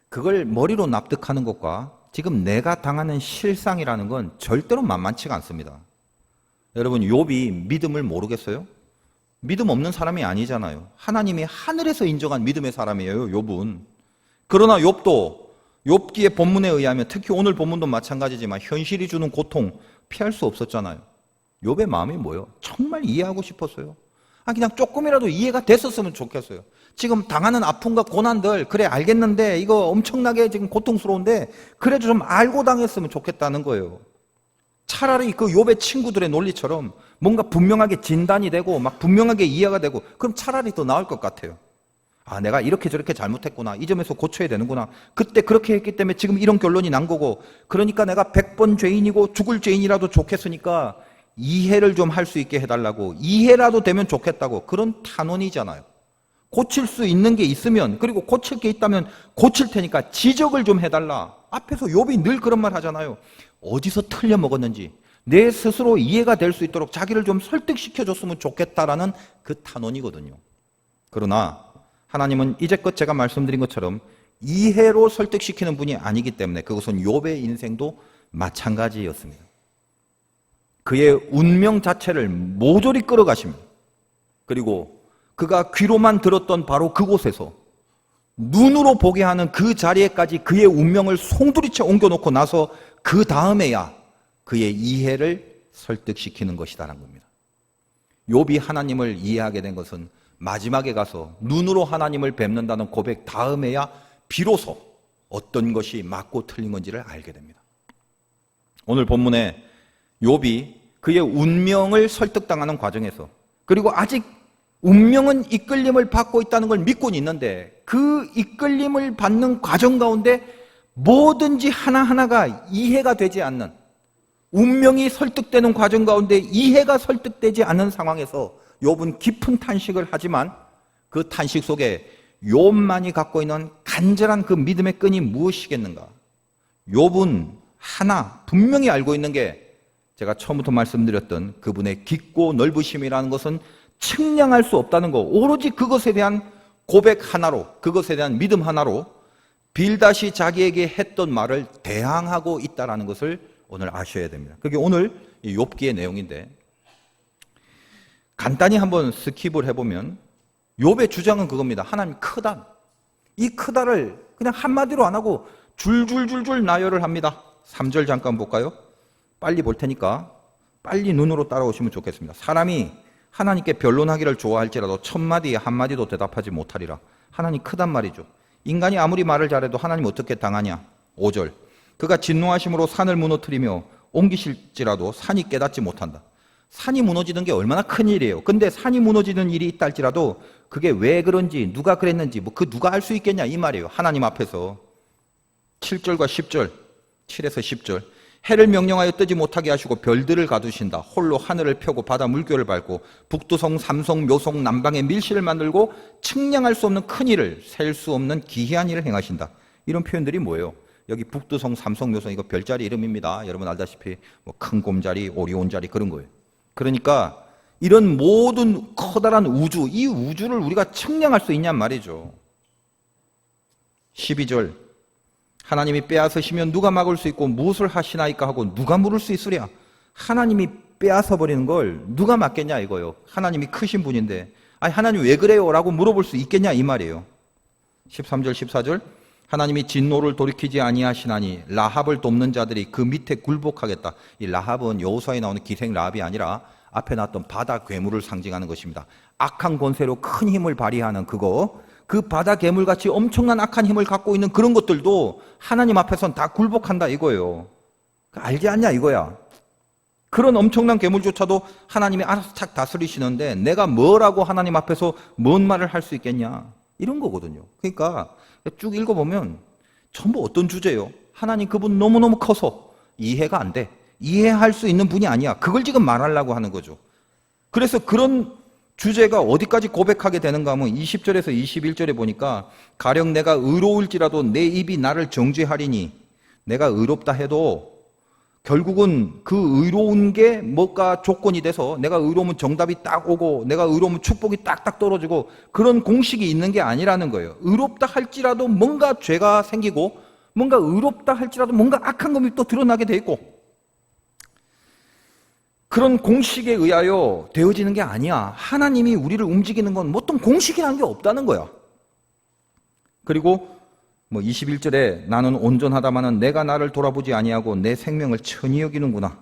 S1: 그걸 머리로 납득하는 것과 지금 내가 당하는 실상이라는 건 절대로 만만치가 않습니다. 여러분 욥이 믿음을 모르겠어요? 믿음 없는 사람이 아니잖아요. 하나님이 하늘에서 인정한 믿음의 사람이에요, 욥은. 그러나 욥도 욥기의 본문에 의하면 특히 오늘 본문도 마찬가지지만 현실이 주는 고통 피할 수 없었잖아요. 욥의 마음이 뭐예요? 정말 이해하고 싶었어요. 그냥 조금이라도 이해가 됐었으면 좋겠어요. 지금 당하는 아픔과 고난들 그래 알겠는데 이거 엄청나게 지금 고통스러운데 그래도 좀 알고 당했으면 좋겠다는 거예요. 차라리 그 욥의 친구들의 논리처럼 뭔가 분명하게 진단이 되고 막 분명하게 이해가 되고 그럼 차라리 더 나을 것 같아요. 내가 이렇게 저렇게 잘못했구나. 이 점에서 고쳐야 되는구나. 그때 그렇게 했기 때문에 지금 이런 결론이 난 거고 그러니까 내가 100번 죄인이고 죽을 죄인이라도 좋겠으니까 이해를 좀 할 수 있게 해달라고 이해라도 되면 좋겠다고 그런 탄원이잖아요. 고칠 수 있는 게 있으면 그리고 고칠 게 있다면 고칠 테니까 지적을 좀 해달라. 앞에서 욥이 늘 그런 말 하잖아요. 어디서 틀려 먹었는지 내 스스로 이해가 될 수 있도록 자기를 좀 설득시켜줬으면 좋겠다라는 그 탄원이거든요. 그러나 하나님은 이제껏 제가 말씀드린 것처럼 이해로 설득시키는 분이 아니기 때문에 그것은 욥의 인생도 마찬가지였습니다. 그의 운명 자체를 모조리 끌어가십니다. 그리고 그가 귀로만 들었던 바로 그곳에서 눈으로 보게 하는 그 자리에까지 그의 운명을 송두리째 옮겨놓고 나서 그 다음에야 그의 이해를 설득시키는 것이다라는 겁니다. 욥이 하나님을 이해하게 된 것은 마지막에 가서 눈으로 하나님을 뵙는다는 고백 다음에야 비로소 어떤 것이 맞고 틀린 건지를 알게 됩니다. 오늘 본문에 욥이 그의 운명을 설득당하는 과정에서 그리고 아직 운명은 이끌림을 받고 있다는 걸 믿고는 있는데 그 이끌림을 받는 과정 가운데 뭐든지 하나하나가 이해가 되지 않는 운명이 설득되는 과정 가운데 이해가 설득되지 않는 상황에서 욥은 깊은 탄식을 하지만 그 탄식 속에 욥만이 갖고 있는 간절한 그 믿음의 끈이 무엇이겠는가? 욥은 하나 분명히 알고 있는 게 제가 처음부터 말씀드렸던 그분의 깊고 넓으심이라는 것은 측량할 수 없다는 거, 오로지 그것에 대한 고백 하나로, 그것에 대한 믿음 하나로 빌닷이 자기에게 했던 말을 대항하고 있다는 것을 오늘 아셔야 됩니다. 그게 오늘 이 욥기의 내용인데 간단히 한번 스킵을 해보면 욥의 주장은 그겁니다. 하나님 크다. 이 크다를 그냥 한마디로 안 하고 줄줄줄줄 나열을 합니다. 3절 잠깐 볼까요? 빨리 볼 테니까 빨리 눈으로 따라오시면 좋겠습니다. 사람이 하나님께 변론하기를 좋아할지라도 첫마디에 한마디도 대답하지 못하리라. 하나님 크단 말이죠. 인간이 아무리 말을 잘해도 하나님 어떻게 당하냐. 5절 그가 진노하심으로 산을 무너뜨리며 옮기실지라도 산이 깨닫지 못한다. 산이 무너지는 게 얼마나 큰 일이에요. 근데 산이 무너지는 일이 있다 할지라도 그게 왜 그런지 누가 그랬는지 그 누가 알 수 있겠냐 이 말이에요. 하나님 앞에서 7절과 10절 7에서 10절 해를 명령하여 뜨지 못하게 하시고 별들을 가두신다. 홀로 하늘을 펴고 바다 물결을 밟고 북두성 삼성 묘성 남방에 밀실을 만들고 측량할 수 없는 큰 일을 셀 수 없는 기이한 일을 행하신다. 이런 표현들이 뭐예요? 여기 북두성 삼성 묘성 이거 별자리 이름입니다. 여러분 알다시피 큰 곰자리 오리온자리 그런 거예요. 그러니까 이런 모든 커다란 우주, 이 우주를 우리가 측량할 수 있냔 말이죠. 12절 하나님이 빼앗으시면 누가 막을 수 있고 무엇을 하시나이까 하고 누가 물을 수 있으랴. 하나님이 빼앗아 버리는 걸 누가 막겠냐 이거요. 하나님이 크신 분인데 아니 하나님 왜 그래요? 라고 물어볼 수 있겠냐 이 말이에요. 13절 14절 하나님이 진노를 돌이키지 아니하시나니 라합을 돕는 자들이 그 밑에 굴복하겠다. 이 라합은 여호수아에 나오는 기생 라합이 아니라 앞에 나왔던 바다 괴물을 상징하는 것입니다. 악한 권세로 큰 힘을 발휘하는 그거, 그 바다 괴물같이 엄청난 악한 힘을 갖고 있는 그런 것들도 하나님 앞에서는 다 굴복한다 이거예요. 알지 않냐 이거야. 그런 엄청난 괴물조차도 하나님이 알아서 착 다스리시는데 내가 뭐라고 하나님 앞에서 뭔 말을 할 수 있겠냐, 이런 거거든요. 그러니까 쭉 읽어보면 전부 어떤 주제예요? 하나님 그분 너무너무 커서 이해가 안 돼, 이해할 수 있는 분이 아니야, 그걸 지금 말하려고 하는 거죠. 그래서 그런 주제가 어디까지 고백하게 되는가 하면 20절에서 21절에 보니까 가령 내가 의로울지라도 내 입이 나를 정죄하리니, 내가 의롭다 해도 결국은 그 의로운 게 뭐가 조건이 돼서 내가 의로우면 정답이 딱 오고 내가 의로우면 축복이 딱딱 떨어지고 그런 공식이 있는 게 아니라는 거예요. 의롭다 할지라도 뭔가 죄가 생기고 뭔가 의롭다 할지라도 뭔가 악한 것이 또 드러나게 돼 있고, 그런 공식에 의하여 되어지는 게 아니야. 하나님이 우리를 움직이는 건 어떤 공식이라는 게 없다는 거야. 그리고 21절에 나는 온전하다마는 내가 나를 돌아보지 아니하고 내 생명을 천히 여기는구나.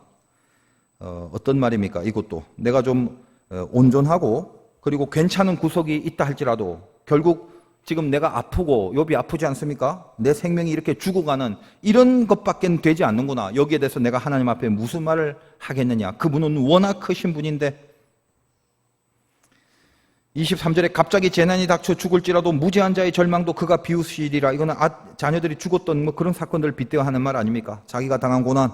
S1: 어떤 말입니까? 이것도 내가 좀 온전하고 그리고 괜찮은 구석이 있다 할지라도 결국 지금 내가 아프고 욥이 아프지 않습니까? 내 생명이 이렇게 죽어가는 이런 것밖에 되지 않는구나. 여기에 대해서 내가 하나님 앞에 무슨 말을 하겠느냐. 그분은 워낙 크신 분인데. 23절에 갑자기 재난이 닥쳐 죽을지라도 무죄한 자의 절망도 그가 비우시리라. 이거는 자녀들이 죽었던 그런 사건들을 빗대어 하는 말 아닙니까? 자기가 당한 고난,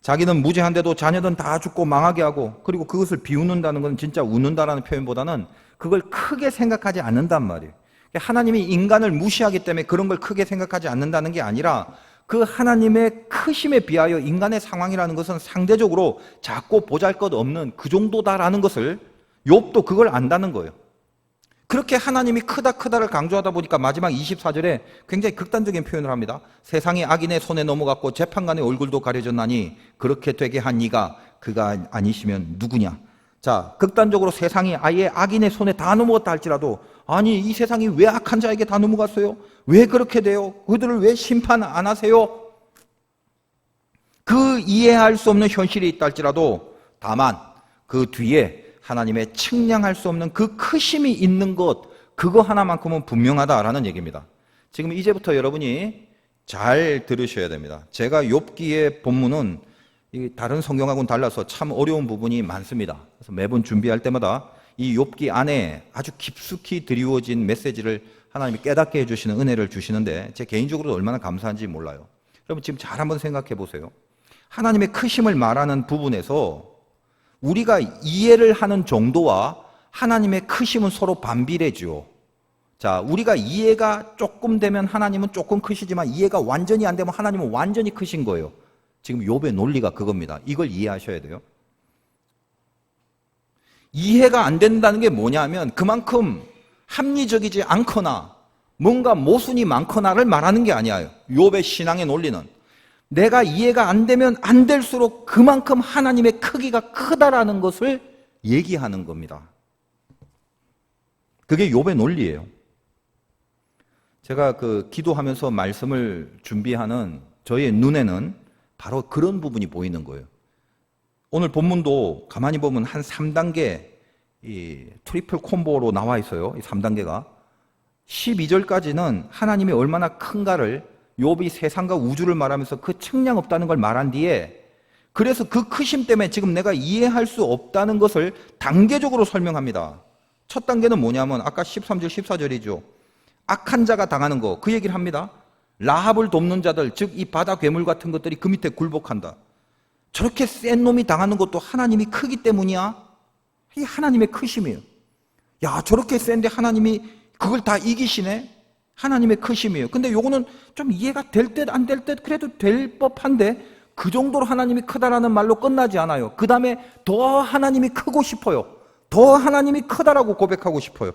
S1: 자기는 무죄한데도 자녀들은 다 죽고 망하게 하고, 그리고 그것을 비웃는다는 건 진짜 웃는다라는 표현보다는 그걸 크게 생각하지 않는단 말이에요. 하나님이 인간을 무시하기 때문에 그런 걸 크게 생각하지 않는다는 게 아니라 그 하나님의 크심에 비하여 인간의 상황이라는 것은 상대적으로 작고 보잘것없는 그 정도다라는 것을 욥도 그걸 안다는 거예요. 그렇게 하나님이 크다를 강조하다 보니까 마지막 24절에 굉장히 극단적인 표현을 합니다. 세상이 악인의 손에 넘어갔고 재판관의 얼굴도 가려졌나니 그렇게 되게 한 이가 그가 아니시면 누구냐. 자, 극단적으로 세상이 아예 악인의 손에 다 넘어갔다 할지라도, 아니 이 세상이 왜 악한 자에게 다 넘어갔어요? 왜 그렇게 돼요? 그들을 왜 심판 안 하세요? 그 이해할 수 없는 현실이 있다 할지라도 다만 그 뒤에 하나님의 측량할 수 없는 그 크심이 있는 것, 그거 하나만큼은 분명하다라는 얘기입니다. 지금 이제부터 여러분이 잘 들으셔야 됩니다. 제가 욥기의 본문은 다른 성경하고는 달라서 참 어려운 부분이 많습니다. 그래서 매번 준비할 때마다 이 욥기 안에 아주 깊숙이 드리워진 메시지를 하나님이 깨닫게 해주시는 은혜를 주시는데 제 개인적으로도 얼마나 감사한지 몰라요. 여러분 지금 잘 한번 생각해 보세요. 하나님의 크심을 말하는 부분에서 우리가 이해를 하는 정도와 하나님의 크심은 서로 반비례죠. 자, 우리가 이해가 조금 되면 하나님은 조금 크시지만 이해가 완전히 안 되면 하나님은 완전히 크신 거예요. 지금 욥의 논리가 그겁니다. 이걸 이해하셔야 돼요. 이해가 안 된다는 게 뭐냐면 그만큼 합리적이지 않거나 뭔가 모순이 많거나를 말하는 게 아니에요. 욥의 신앙의 논리는 내가 이해가 안 되면 안 될수록 그만큼 하나님의 크기가 크다라는 것을 얘기하는 겁니다. 그게 욥의 논리예요. 제가 기도하면서 말씀을 준비하는 저의 눈에는 바로 그런 부분이 보이는 거예요. 오늘 본문도 가만히 보면 한 3단계 이 트리플 콤보로 나와 있어요. 이 3단계가 12절까지는 하나님이 얼마나 큰가를 욥이 세상과 우주를 말하면서 그 측량 없다는 걸 말한 뒤에 그래서 그 크심 때문에 지금 내가 이해할 수 없다는 것을 단계적으로 설명합니다. 첫 단계는 뭐냐면 아까 13절 14절이죠. 악한 자가 당하는 거, 그 얘기를 합니다. 라합을 돕는 자들, 즉 이 바다 괴물 같은 것들이 그 밑에 굴복한다. 저렇게 센 놈이 당하는 것도 하나님이 크기 때문이야. 이게 하나님의 크심이에요. 야, 저렇게 센데 하나님이 그걸 다 이기시네. 하나님의 크심이에요. 근데 요거는 좀 이해가 될 듯 안 될 듯 그래도 될 법한데 그 정도로 하나님이 크다라는 말로 끝나지 않아요. 그 다음에 더 하나님이 크고 싶어요. 더 하나님이 크다라고 고백하고 싶어요.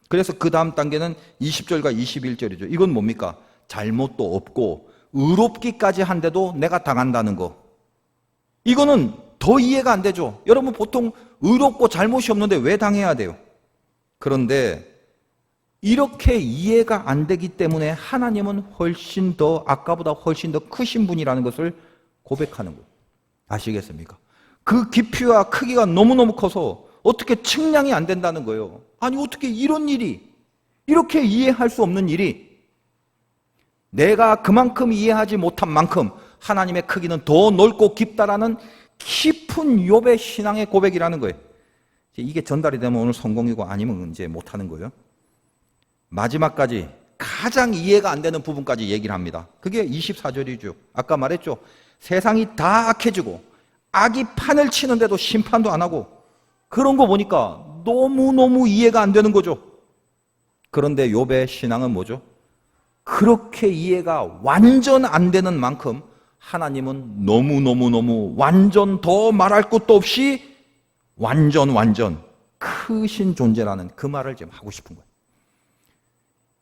S1: 그래서 그 다음 단계는 20절과 21절이죠. 이건 뭡니까? 잘못도 없고 의롭기까지 한데도 내가 당한다는 거. 이거는 더 이해가 안 되죠. 여러분 보통 의롭고 잘못이 없는데 왜 당해야 돼요? 그런데 이렇게 이해가 안 되기 때문에 하나님은 훨씬 더 아까보다 훨씬 더 크신 분이라는 것을 고백하는 거예요. 아시겠습니까? 그 깊이와 크기가 너무너무 커서 어떻게 측량이 안 된다는 거예요. 아니 어떻게 이런 일이, 이렇게 이해할 수 없는 일이, 내가 그만큼 이해하지 못한 만큼 하나님의 크기는 더 넓고 깊다라는 깊은 욥의 신앙의 고백이라는 거예요. 이게 전달이 되면 오늘 성공이고 아니면 이제 못하는 거예요. 마지막까지 가장 이해가 안 되는 부분까지 얘기를 합니다. 그게 24절이죠. 아까 말했죠. 세상이 다 악해지고 악이 판을 치는데도 심판도 안 하고 그런 거 보니까 너무너무 이해가 안 되는 거죠. 그런데 욥의 신앙은 뭐죠? 그렇게 이해가 완전 안 되는 만큼 하나님은 너무너무너무 완전, 더 말할 것도 없이 완전 크신 존재라는 그 말을 지금 하고 싶은 거예요.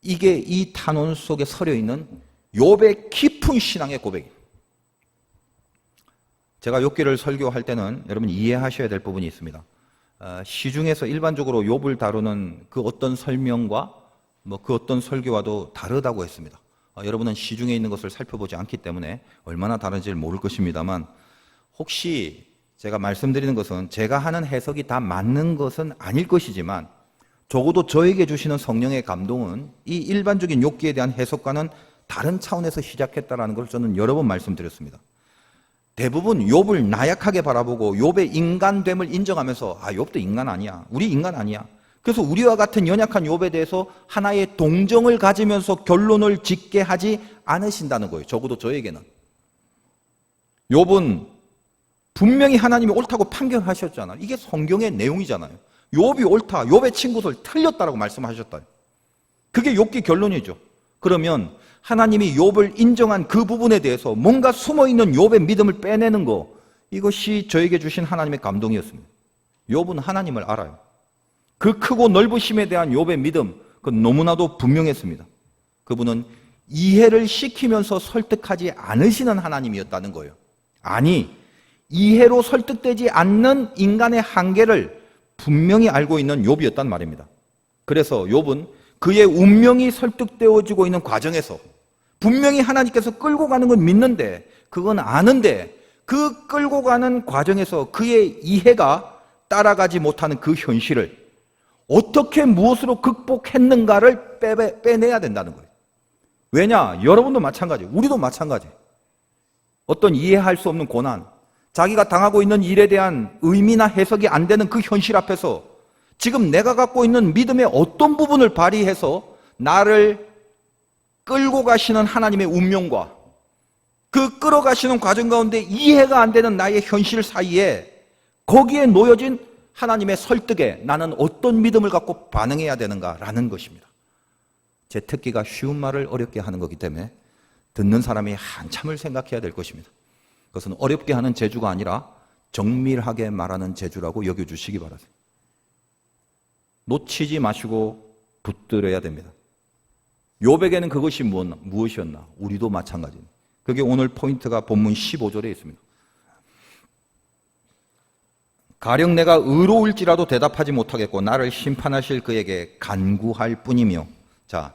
S1: 이게 이 탄원 속에 서려 있는 욥의 깊은 신앙의 고백이에요. 제가 욥기를 설교할 때는 여러분 이해하셔야 될 부분이 있습니다. 시중에서 일반적으로 욥을 다루는 그 어떤 설명과 그 어떤 설교와도 다르다고 했습니다. 여러분은 시중에 있는 것을 살펴보지 않기 때문에 얼마나 다른지를 모를 것입니다만, 혹시 제가 말씀드리는 것은 제가 하는 해석이 다 맞는 것은 아닐 것이지만 적어도 저에게 주시는 성령의 감동은 이 일반적인 욥기에 대한 해석과는 다른 차원에서 시작했다는 것을 저는 여러 번 말씀드렸습니다. 대부분 욥을 나약하게 바라보고 욥의 인간됨을 인정하면서 욥도 인간 아니야, 우리 인간 아니야, 그래서 우리와 같은 연약한 욥에 대해서 하나의 동정을 가지면서 결론을 짓게 하지 않으신다는 거예요. 적어도 저에게는. 욥은 분명히 하나님이 옳다고 판결하셨잖아요. 이게 성경의 내용이잖아요. 욥이 옳다, 욥의 친구들 틀렸다라고 말씀하셨다. 그게 욥기 결론이죠. 그러면 하나님이 욥을 인정한 그 부분에 대해서 뭔가 숨어있는 욥의 믿음을 빼내는 거, 이것이 저에게 주신 하나님의 감동이었습니다. 욥은 하나님을 알아요. 그 크고 넓으심에 대한 욥의 믿음, 그건 너무나도 분명했습니다. 그분은 이해를 시키면서 설득하지 않으시는 하나님이었다는 거예요. 아니, 이해로 설득되지 않는 인간의 한계를 분명히 알고 있는 욥이었단 말입니다. 그래서 욥은 그의 운명이 설득되어지고 있는 과정에서 분명히 하나님께서 끌고 가는 건 믿는데, 그건 아는데, 그 끌고 가는 과정에서 그의 이해가 따라가지 못하는 그 현실을 어떻게 무엇으로 극복했는가를 빼내야 된다는 거예요. 왜냐? 여러분도 마찬가지, 우리도 마찬가지. 어떤 이해할 수 없는 고난, 자기가 당하고 있는 일에 대한 의미나 해석이 안 되는 그 현실 앞에서 지금 내가 갖고 있는 믿음의 어떤 부분을 발휘해서 나를 끌고 가시는 하나님의 운명과 그 끌어가시는 과정 가운데 이해가 안 되는 나의 현실 사이에, 거기에 놓여진 하나님의 설득에 나는 어떤 믿음을 갖고 반응해야 되는가라는 것입니다. 제 특기가 쉬운 말을 어렵게 하는 거기 때문에 듣는 사람이 한참을 생각해야 될 것입니다. 그것은 어렵게 하는 재주가 아니라 정밀하게 말하는 재주라고 여겨주시기 바랍니다. 놓치지 마시고 붙들어야 됩니다. 욥에게는 그것이 무엇이었나? 우리도 마찬가지입니다. 그게 오늘 포인트가 본문 15절에 있습니다. 가령 내가 의로울지라도 대답하지 못하겠고 나를 심판하실 그에게 간구할 뿐이며. 자,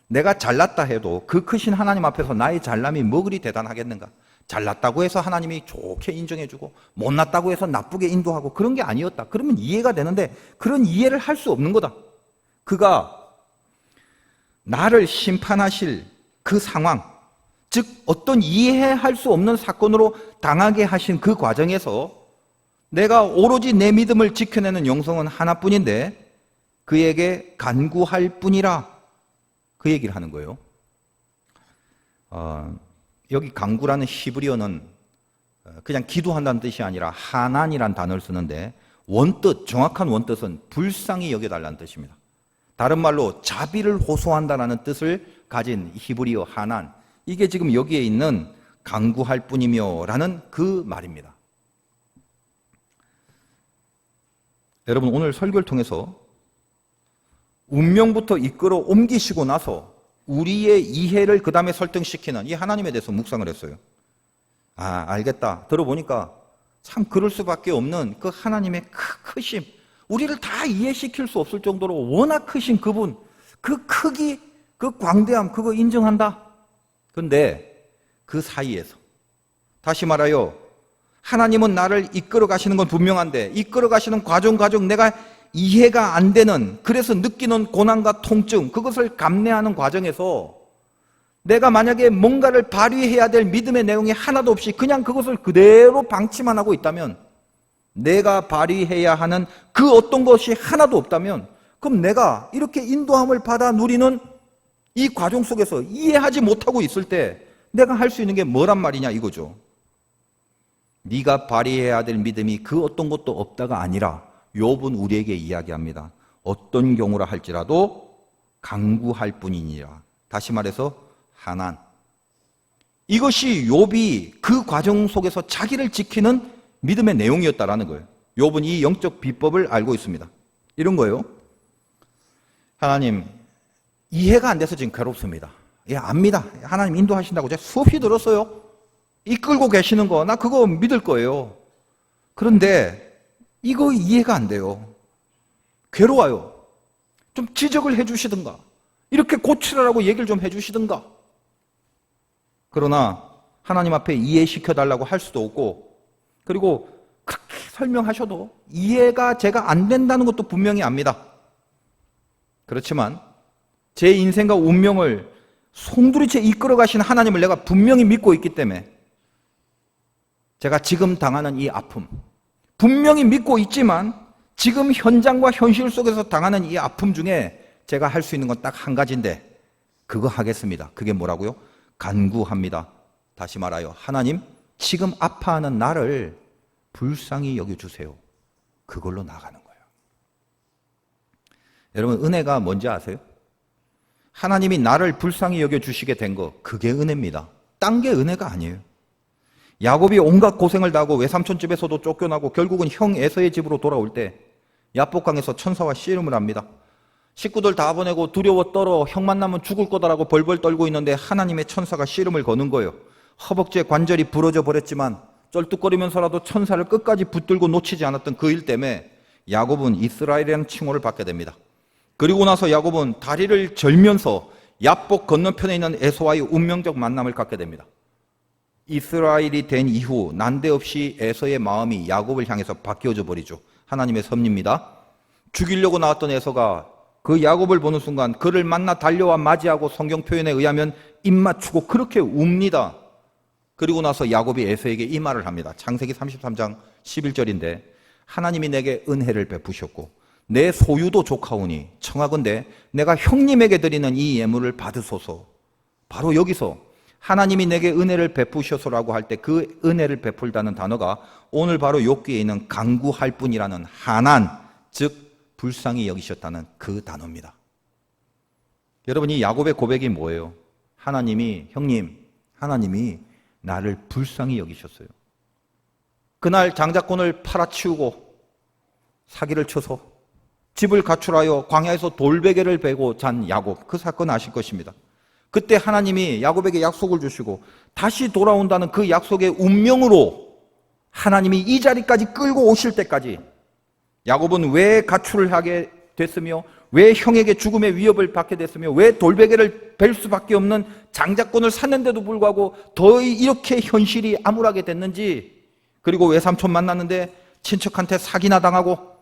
S1: 내가 잘났다 해도 그 크신 하나님 앞에서 나의 잘남이 뭐 그리 대단하겠는가? 잘났다고 해서 하나님이 좋게 인정해주고 못났다고 해서 나쁘게 인도하고 그런 게 아니었다. 그러면 이해가 되는데 그런 이해를 할 수 없는 거다. 그가 나를 심판하실 그 상황, 즉 어떤 이해할 수 없는 사건으로 당하게 하신 그 과정에서 내가 오로지 내 믿음을 지켜내는 영성은 하나뿐인데 그에게 간구할 뿐이라, 그 얘기를 하는 거예요. 여기 간구라는 히브리어는 그냥 기도한다는 뜻이 아니라 하난이라는 단어를 쓰는데 원뜻, 정확한 원뜻은 불쌍히 여겨달라는 뜻입니다. 다른 말로 자비를 호소한다는 뜻을 가진 히브리어 하난, 이게 지금 여기에 있는 간구할 뿐이며 라는 그 말입니다. 여러분, 오늘 설교를 통해서 운명부터 이끌어 옮기시고 나서 우리의 이해를 그 다음에 설득시키는 이 하나님에 대해서 묵상을 했어요. 알겠다. 들어보니까 참 그럴 수밖에 없는 그 하나님의 크심, 우리를 다 이해시킬 수 없을 정도로 워낙 크신 그분, 그 크기, 그 광대함, 그거 인정한다. 그런데 그 사이에서, 다시 말하여 하나님은 나를 이끌어 가시는 건 분명한데 이끌어 가시는 과정 내가 이해가 안 되는, 그래서 느끼는 고난과 통증, 그것을 감내하는 과정에서 내가 만약에 뭔가를 발휘해야 될 믿음의 내용이 하나도 없이 그냥 그것을 그대로 방치만 하고 있다면, 내가 발휘해야 하는 그 어떤 것이 하나도 없다면, 그럼 내가 이렇게 인도함을 받아 누리는 이 과정 속에서 이해하지 못하고 있을 때 내가 할 수 있는 게 뭐란 말이냐 이거죠. 네가 발휘해야 될 믿음이 그 어떤 것도 없다가 아니라 욥은 우리에게 이야기합니다. 어떤 경우라 할지라도 간구할 뿐이니라. 다시 말해서 하난. 이것이 욥이 그 과정 속에서 자기를 지키는 믿음의 내용이었다라는 거예요. 욥은 이 영적 비법을 알고 있습니다. 이런 거예요. 하나님, 이해가 안 돼서 지금 괴롭습니다. 예, 압니다. 하나님 인도하신다고 제가 수없이 들었어요. 이끌고 계시는 거, 나 그거 믿을 거예요. 그런데 이거 이해가 안 돼요. 괴로워요. 좀 지적을 해 주시든가, 이렇게 고치라고 얘기를 좀 해 주시든가. 그러나 하나님 앞에 이해시켜 달라고 할 수도 없고, 그리고 그렇게 설명하셔도 이해가 제가 안 된다는 것도 분명히 압니다. 그렇지만 제 인생과 운명을 송두리째 이끌어 가신 하나님을 내가 분명히 믿고 있기 때문에 제가 지금 당하는 이 아픔, 분명히 믿고 있지만 지금 현장과 현실 속에서 당하는 이 아픔 중에 제가 할 수 있는 건 딱 한 가지인데 그거 하겠습니다. 그게 뭐라고요? 간구합니다. 다시 말하여 하나님, 지금 아파하는 나를 불쌍히 여겨주세요. 그걸로 나가는 거예요. 여러분, 은혜가 뭔지 아세요? 하나님이 나를 불쌍히 여겨주시게 된 거, 그게 은혜입니다. 딴 게 은혜가 아니에요. 야곱이 온갖 고생을 다 하고 외삼촌 집에서도 쫓겨나고 결국은 형 에서의 집으로 돌아올 때 야복강에서 천사와 씨름을 합니다. 식구들 다 보내고 두려워 떨어 형 만나면 죽을 거다라고 벌벌 떨고 있는데 하나님의 천사가 씨름을 거는 거예요. 허벅지에 관절이 부러져 버렸지만 쩔뚝거리면서라도 천사를 끝까지 붙들고 놓치지 않았던 그 일 때문에 야곱은 이스라엘이라는 칭호를 받게 됩니다. 그리고 나서 야곱은 다리를 절면서 야복 건너편에 있는 에서와의 운명적 만남을 갖게 됩니다. 이스라엘이 된 이후 난데없이 에서의 마음이 야곱을 향해서 바뀌어져 버리죠. 하나님의 섭리입니다. 죽이려고 나왔던 에서가 그 야곱을 보는 순간 그를 만나 달려와 맞이하고 성경 표현에 의하면 입 맞추고 그렇게 웁니다. 그리고 나서 야곱이 에서에게 이 말을 합니다. 창세기 33장 11절인데 하나님이 내게 은혜를 베푸셨고 내 소유도 족하오니 청하건대 내가 형님에게 드리는 이 예물을 받으소서. 바로 여기서 하나님이 내게 은혜를 베푸셔서라고 할 때 그 은혜를 베풀다는 단어가 오늘 바로 욥기에 있는 간구할 뿐이라는 하난, 즉 불쌍히 여기셨다는 그 단어입니다. 여러분, 이 야곱의 고백이 뭐예요? 형님, 하나님이 나를 불쌍히 여기셨어요. 그날 장자권을 팔아치우고 사기를 쳐서 집을 가출하여 광야에서 돌베개를 베고 잔 야곱, 그 사건 아실 것입니다. 그때 하나님이 야곱에게 약속을 주시고 다시 돌아온다는 그 약속의 운명으로 하나님이 이 자리까지 끌고 오실 때까지 야곱은 왜 가출을 하게 됐으며 왜 형에게 죽음의 위협을 받게 됐으며 왜 돌베개를 벨 수밖에 없는 장자권을 샀는데도 불구하고 더 이렇게 현실이 암울하게 됐는지, 그리고 외삼촌 만났는데 친척한테 사기나 당하고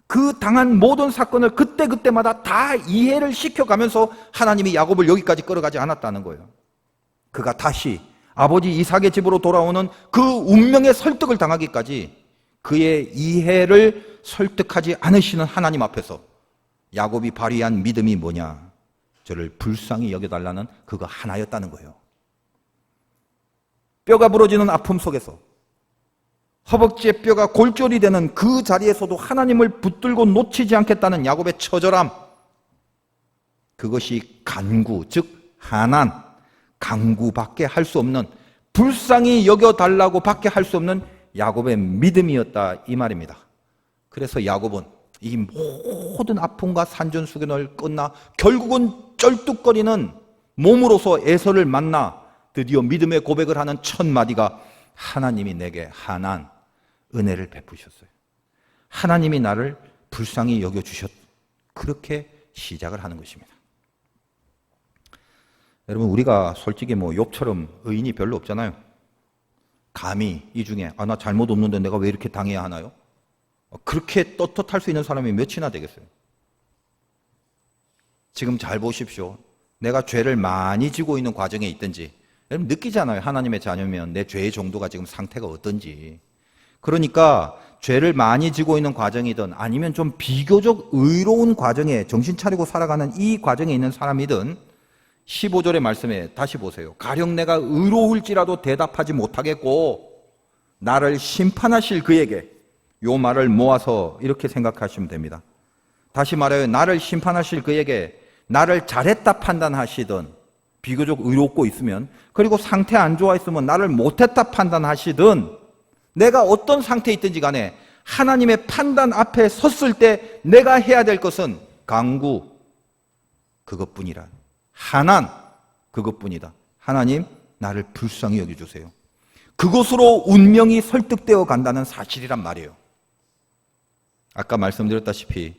S1: 그 당한 모든 사건을 그때마다 다 이해를 시켜가면서 하나님이 야곱을 여기까지 끌어가지 않았다는 거예요. 그가 다시 아버지 이삭의 집으로 돌아오는 그 운명의 설득을 당하기까지 그의 이해를 설득하지 않으시는 하나님 앞에서 야곱이 발휘한 믿음이 뭐냐? 저를 불쌍히 여겨달라는 그거 하나였다는 거예요. 뼈가 부러지는 아픔 속에서 허벅지의 뼈가 골절이 되는 그 자리에서도 하나님을 붙들고 놓치지 않겠다는 야곱의 처절함, 그것이 간구, 즉 하난, 간구밖에 할 수 없는, 불쌍히 여겨달라고 밖에 할 수 없는 야곱의 믿음이었다 이 말입니다. 그래서 야곱은 이 모든 아픔과 산전수전을 끝나 결국은 쩔뚝거리는 몸으로서 에서를 만나 드디어 믿음의 고백을 하는 첫 마디가 하나님이 내게 하난, 은혜를 베푸셨어요. 하나님이 나를 불쌍히 여겨주셨. 그렇게 시작을 하는 것입니다. 여러분, 우리가 솔직히 욥처럼 의인이 별로 없잖아요. 감히 이 중에 나 잘못 없는데 내가 왜 이렇게 당해야 하나요? 그렇게 떳떳할 수 있는 사람이 몇이나 되겠어요? 지금 잘 보십시오. 내가 죄를 많이 지고 있는 과정에 있든지 여러분 느끼잖아요. 하나님의 자녀면 내 죄의 정도가 지금 상태가 어떤지. 그러니까 죄를 많이 지고 있는 과정이든 아니면 좀 비교적 의로운 과정에 정신 차리고 살아가는 이 과정에 있는 사람이든 15절의 말씀에 다시 보세요. 가령 내가 의로울지라도 대답하지 못하겠고 나를 심판하실 그에게, 요 말을 모아서 이렇게 생각하시면 됩니다. 다시 말해요. 나를 심판하실 그에게 나를 잘했다 판단하시든 비교적 의롭고 있으면, 그리고 상태 안 좋아 있으면 나를 못했다 판단하시든, 내가 어떤 상태에 있든지 간에 하나님의 판단 앞에 섰을 때 내가 해야 될 것은 간구, 그것뿐이라. 한안, 그것뿐이다. 하나님, 나를 불쌍히 여겨주세요. 그것으로 운명이 설득되어 간다는 사실이란 말이에요. 아까 말씀드렸다시피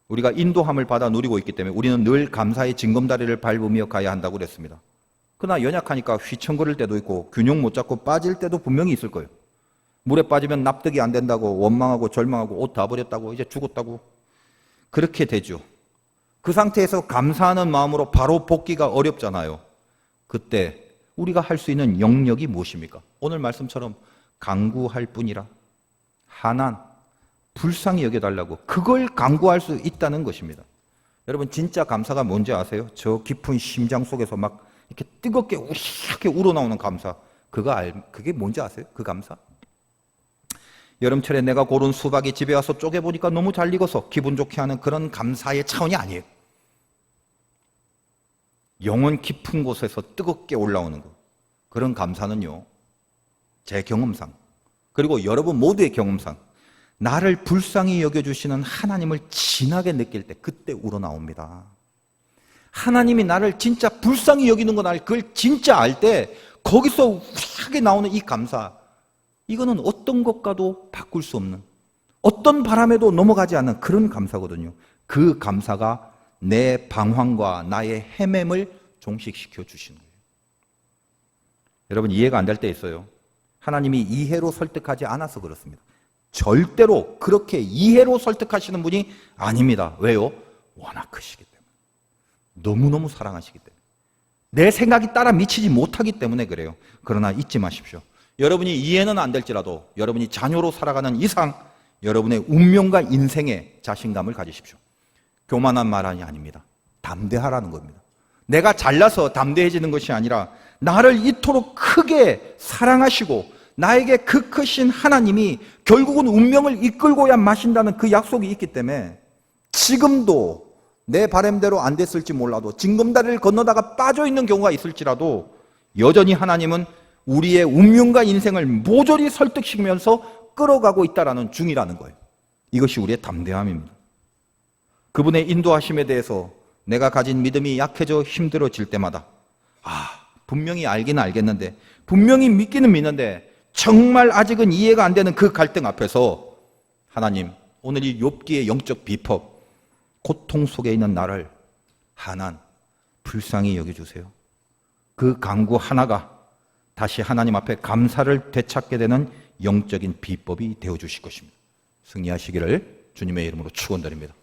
S1: 우리가 인도함을 받아 누리고 있기 때문에 우리는 늘 감사의 징검다리를 밟으며 가야 한다고 그랬습니다. 그러나 연약하니까 휘청거릴 때도 있고 균형 못 잡고 빠질 때도 분명히 있을 거예요. 물에 빠지면 납득이 안 된다고 원망하고 절망하고 옷 다 버렸다고 이제 죽었다고 그렇게 되죠. 그 상태에서 감사하는 마음으로 바로 복귀가 어렵잖아요. 그때 우리가 할 수 있는 영역이 무엇입니까? 오늘 말씀처럼 간구할 뿐이라, 한안, 불쌍히 여겨달라고, 그걸 간구할 수 있다는 것입니다. 여러분 진짜 감사가 뭔지 아세요? 저 깊은 심장 속에서 막 이렇게 뜨겁게 우리하게 우러나오는 감사, 그게 뭔지 아세요? 그 감사? 여름철에 내가 고른 수박이 집에 와서 쪼개보니까 너무 잘 익어서 기분 좋게 하는 그런 감사의 차원이 아니에요. 영혼 깊은 곳에서 뜨겁게 올라오는 것, 그런 감사는요, 제 경험상, 그리고 여러분 모두의 경험상 나를 불쌍히 여겨주시는 하나님을 진하게 느낄 때 그때 우러나옵니다. 하나님이 나를 진짜 불쌍히 여기는 건 그걸 진짜 알 때 거기서 우리하게 나오는 이 감사, 이거는 어떤 것과도 바꿀 수 없는, 어떤 바람에도 넘어가지 않는 그런 감사거든요. 그 감사가 내 방황과 나의 헤맴을 종식시켜 주시는 거예요. 여러분 이해가 안 될 때 있어요. 하나님이 이해로 설득하지 않아서 그렇습니다. 절대로 그렇게 이해로 설득하시는 분이 아닙니다. 왜요? 워낙 크시기 때문에. 너무너무 사랑하시기 때문에. 내 생각이 따라 미치지 못하기 때문에 그래요. 그러나 잊지 마십시오. 여러분이 이해는 안 될지라도 여러분이 자녀로 살아가는 이상 여러분의 운명과 인생에 자신감을 가지십시오. 교만한 말이 아닙니다. 담대하라는 겁니다. 내가 잘나서 담대해지는 것이 아니라 나를 이토록 크게 사랑하시고 나에게 그 크신 하나님이 결국은 운명을 이끌고야 마신다는 그 약속이 있기 때문에 지금도 내 바람대로 안 됐을지 몰라도 징검다리를 건너다가 빠져있는 경우가 있을지라도 여전히 하나님은 우리의 운명과 인생을 모조리 설득시키면서 끌어가고 있다는 중이라는 거예요. 이것이 우리의 담대함입니다. 그분의 인도하심에 대해서 내가 가진 믿음이 약해져 힘들어질 때마다 분명히 알기는 알겠는데, 분명히 믿기는 믿는데 정말 아직은 이해가 안 되는 그 갈등 앞에서 하나님, 오늘 이 욥기의 영적 비법, 고통 속에 있는 나를 한안 불쌍히 여겨주세요. 그 간구 하나가 다시 하나님 앞에 감사를 되찾게 되는 영적인 비법이 되어주실 것입니다. 승리하시기를 주님의 이름으로 축원드립니다.